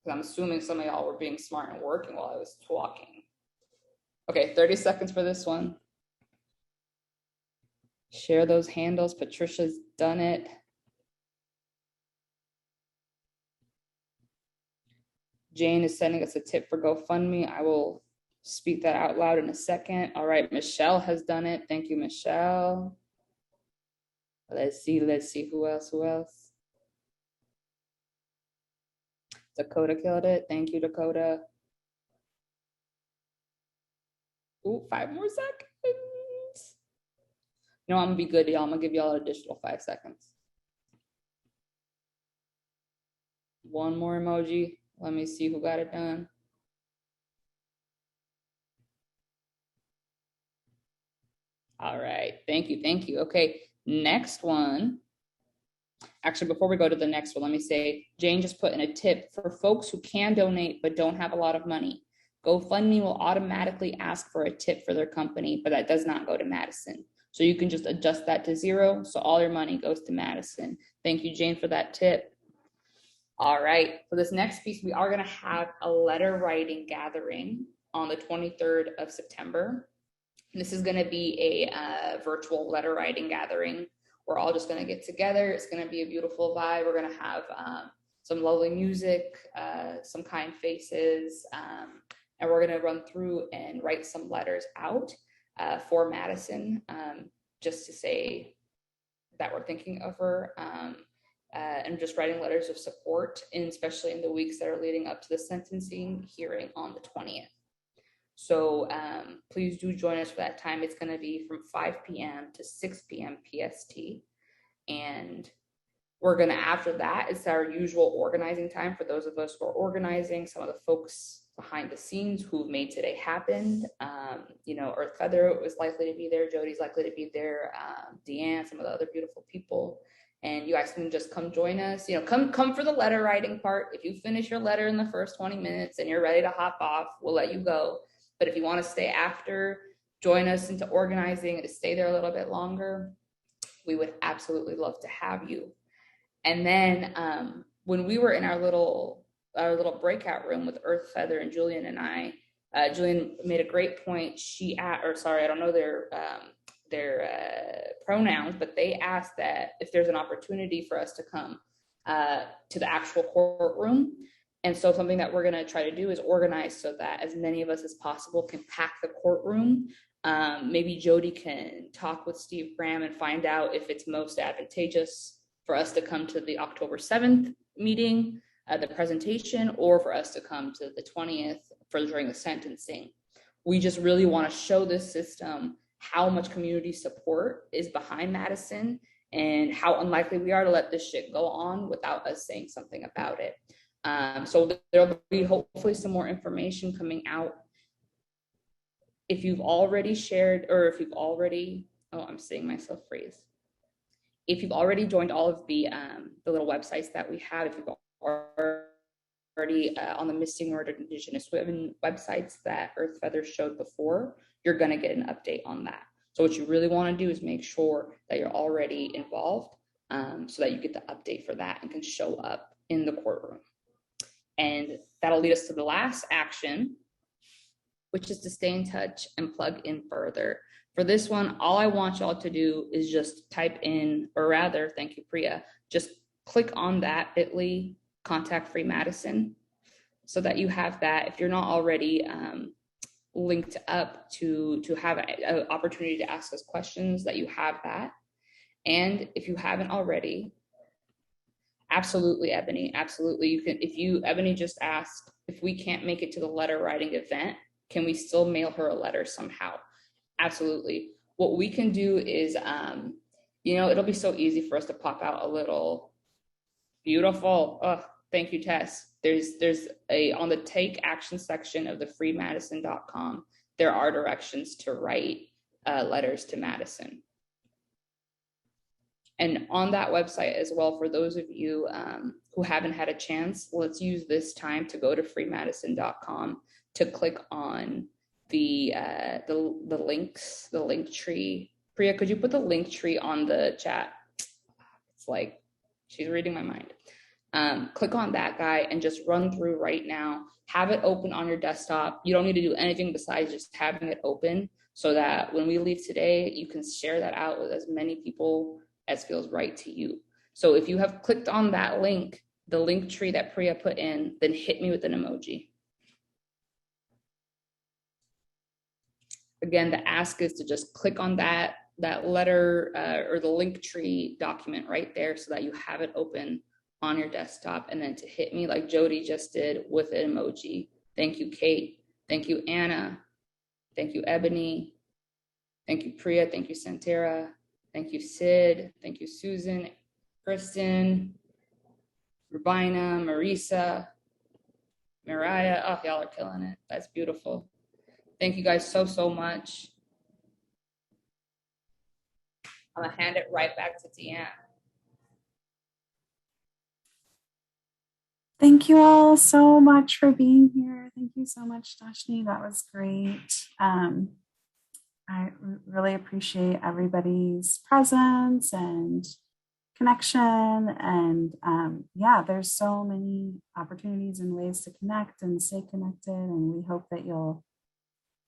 because I'm assuming some of y'all were being smart and working while I was talking. Okay, 30 seconds for this one. Share those handles. Patricia's done it. Jane is sending us a tip for GoFundMe. I will speak that out loud in a second. All right, Michelle has done it. Thank you, Michelle. Let's see who else? Dakota killed it. Thank you, Dakota. Ooh, 5 more seconds. No, I'm gonna be good, y'all. I'm gonna give y'all an additional 5 seconds. One more emoji. Let me see who got it done. All right, thank you. Okay, next one. Actually, before we go to the next one, let me say, Jane just put in a tip for folks who can donate but don't have a lot of money. GoFundMe will automatically ask for a tip for their company, but that does not go to Madesyn. So you can just adjust that to 0. So all your money goes to Madesyn. Thank you, Jane, for that tip. All right, for this next piece, we are gonna have a letter writing gathering on the 23rd of September. And this is gonna be a virtual letter writing gathering. We're all just gonna get together. It's gonna be a beautiful vibe. We're gonna have some lovely music, some kind faces, and we're gonna run through and write some letters out for Madesyn, just to say that we're thinking of her, and just writing letters of support, and especially in the weeks that are leading up to the sentencing hearing on the 20th. So please do join us for that time. It's going to be from 5 p.m. to 6 p.m. PST. And we're going to, after that, it's our usual organizing time for those of us who are organizing, some of the folks behind the scenes who've made today happen. Earth Feather was likely to be there. Jody's likely to be there. Deanne, some of the other beautiful people. And you guys can just come join us. Come for the letter writing part. If you finish your letter in the first 20 minutes and you're ready to hop off, we'll let you go. But if you want to stay after, join us into organizing and to stay there a little bit longer, we would absolutely love to have you. And then when we were in our little breakout room with Earth Feather and Julian and I, Julian made a great point. I don't know their pronouns, but they asked that if there's an opportunity for us to come to the actual courtroom. And so something that we're going to try to do is organize so that as many of us as possible can pack the courtroom. Maybe Jody can talk with Steve Graham and find out if it's most advantageous for us to come to the October 7th meeting, the presentation, or for us to come to the 20th during the sentencing. We just really want to show this system how much community support is behind Madesyn and how unlikely we are to let this shit go on without us saying something about it. So there'll be hopefully some more information coming out. If you've already shared, or if you've already, I'm seeing myself freeze. If you've already joined all of the little websites that we have, if you've already on the Missing Murdered Indigenous Women websites that Earth Feather showed before, you're going to get an update on that. So what you really want to do is make sure that you're already involved, so that you get the update for that and can show up in the courtroom. And that'll lead us to the last action, which is to stay in touch and plug in further. For this one, all I want y'all to do is just type in, or rather, thank you, Priya, just click on that bit.ly contact free Madesyn so that you have that. If you're not already linked up to have an opportunity to ask us questions, that you have that. And if you haven't already, absolutely, Ebony, absolutely. You can, Ebony just asked if we can't make it to the letter writing event, can we still mail her a letter somehow? Absolutely. What we can do is It'll be so easy for us to pop out a little beautiful. Oh, thank you, Tess. There's a on the take action section of the freemadesyn.com. There are directions to write letters to Maddesyn. And on that website as well, for those of you who haven't had a chance, let's use this time to go to freemadesyn.com to click on the links, the link tree. Priya, could you put the link tree on the chat? It's like she's reading my mind. Click on that guy and just run through right now. Have it open on your desktop. You don't need to do anything besides just having it open so that when we leave today, you can share that out with as many people as feels right to you. So if you have clicked on that link, the link tree that Priya put in, then hit me with an emoji. Again, the ask is to just click on that letter or the link tree document right there so that you have it open on your desktop, and then to hit me like Jody just did with an emoji. Thank you, Kate. Thank you, Anna. Thank you, Ebony. Thank you, Priya. Thank you, Santera. Thank you, Sid. Thank you, Susan, Kristen, Rubina, Marisa, Mariah. Oh, y'all are killing it. That's beautiful. Thank you guys so much. I'm gonna hand it right back to Deanne. Thank you all so much for being here. Thank you so much, Dashni. That was great. I really appreciate everybody's presence and connection. And yeah, there's so many opportunities and ways to connect and stay connected. And we hope that you'll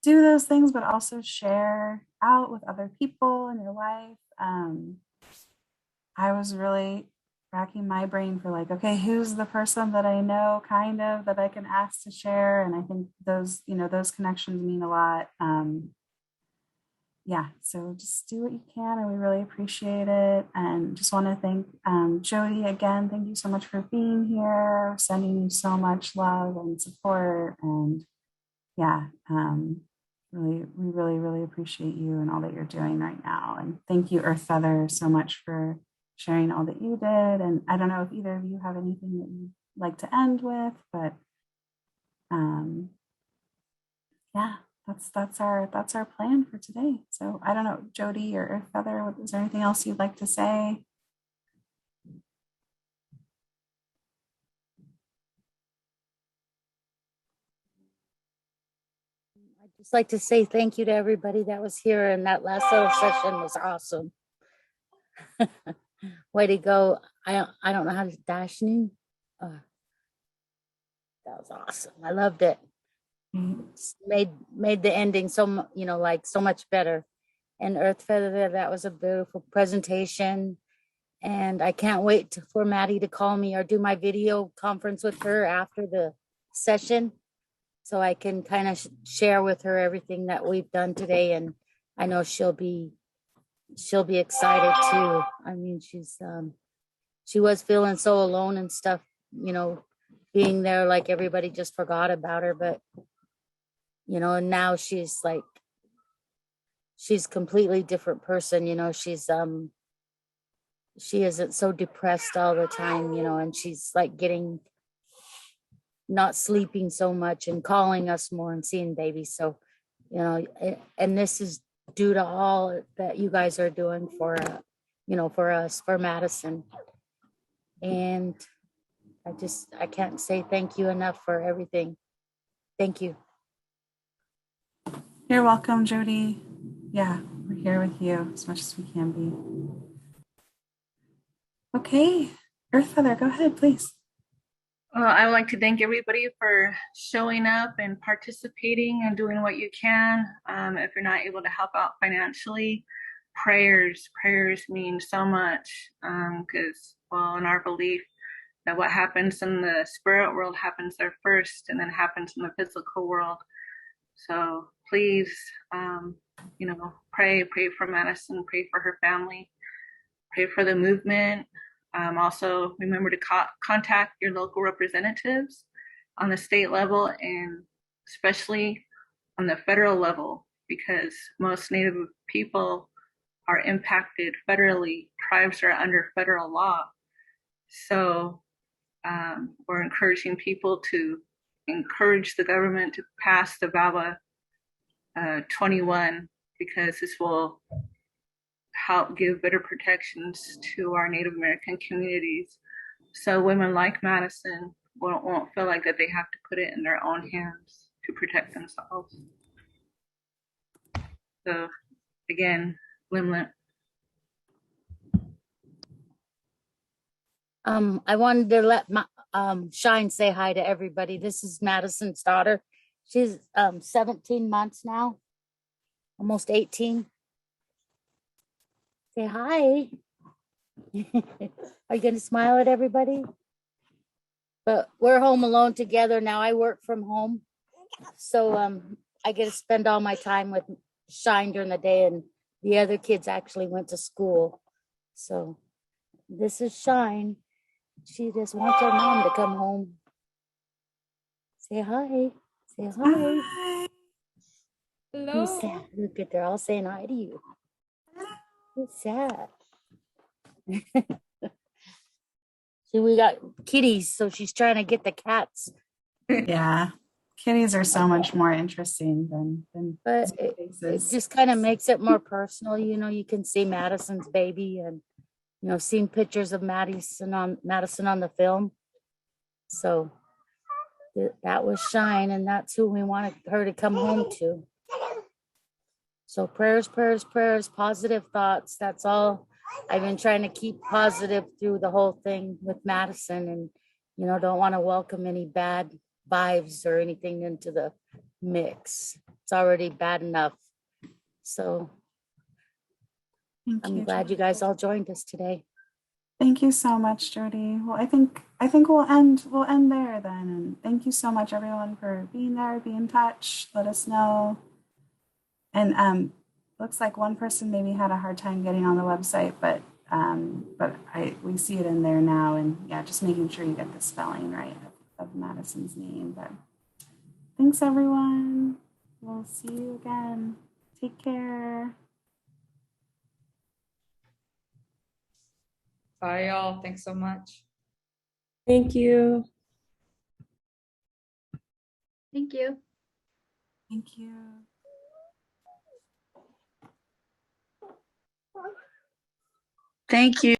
do those things, but also share out with other people in your life. I was really racking my brain for like, okay, who's the person that I know kind of that I can ask to share? And I think those, those connections mean a lot. Yeah, so just do what you can, and we really appreciate it. And just want to thank Jody again. Thank you so much for being here, sending you so much love and support. And yeah, we really appreciate you and all that you're doing right now. And thank you, Earth Feather, so much for sharing all that you did. And I don't know if either of you have anything that you'd like to end with, but yeah, that's our plan for today. So I don't know, Jody or Earth Feather, is there anything else you'd like to say? I'd just like to say thank you to everybody that was here, and that last little session was awesome. Way to go. I don't know how to Dashni. That was awesome. I loved it. Made the ending so so much better. And Earth Feather, that was a beautiful presentation. And I can't wait for Maddie to call me or do my video conference with her after the session, so I can kind of share with her everything that we've done today. And I know she'll be excited too. I mean, she was feeling so alone and stuff, being there, like everybody just forgot about her. But and now she's completely different person. She isn't so depressed all the time, and she's like not sleeping so much and calling us more and seeing babies. So, and this is due to all that you guys are doing for us, for Maddesyn. And I can't say thank you enough for everything. Thank you. You're welcome, Jody. Yeah, we're here with you as much as we can be. Okay, Earth Feather, go ahead, please. Well, I would like to thank everybody for showing up and participating and doing what you can. If you're not able to help out financially, prayers mean so much, because, in our belief that what happens in the spirit world happens there first and then happens in the physical world. So please, pray for Maddesyn, pray for her family, pray for the movement. Also, remember to contact your local representatives on the state level and especially on the federal level, because most Native people are impacted federally. Tribes are under federal law. So we're encouraging people to encourage the government to pass the VAWA 21, because this will help give better protections to our Native American communities. So women like Maddesyn won't feel like that they have to put it in their own hands to protect themselves. So again, Limlet. I wanted to let Shine say hi to everybody. This is Maddesyn's daughter. She's 17 months now, almost 18. Say hi. Are you going to smile at everybody? But we're home alone together now. I work from home, so I get to spend all my time with Shine during the day, and the other kids actually went to school. So this is Shine. She just wants her mom to come home. Say hi. Say hi. Hi. Hello. Who's sad? Look at, they're all saying hi to you. Who's sad? See, we got kitties, so she's trying to get the cats. Yeah. Kitties are so much more interesting than But it faces. just kind of makes it more personal. You know, you can see Maddesyn's baby, and you know, seen pictures of Maddesyn on the film. So that was Shine, and that's who we wanted her to come home to. So prayers, prayers, prayers, positive thoughts. That's all. I've been trying to keep positive through the whole thing with Maddesyn, and you know, don't want to welcome any bad vibes or anything into the mix. It's already bad enough. So I'm glad you guys all joined us today. Thank you so much, Jody. Well, I think we'll end there then. And thank you so much, everyone, for being there. Be in touch. Let us know. And looks like one person maybe had a hard time getting on the website, but we see it in there now. And yeah, just making sure you get the spelling right of Maddesyn's name. But thanks, everyone. We'll see you again. Take care. Bye, y'all. Thanks so much. Thank you. Thank you. Thank you. Thank you.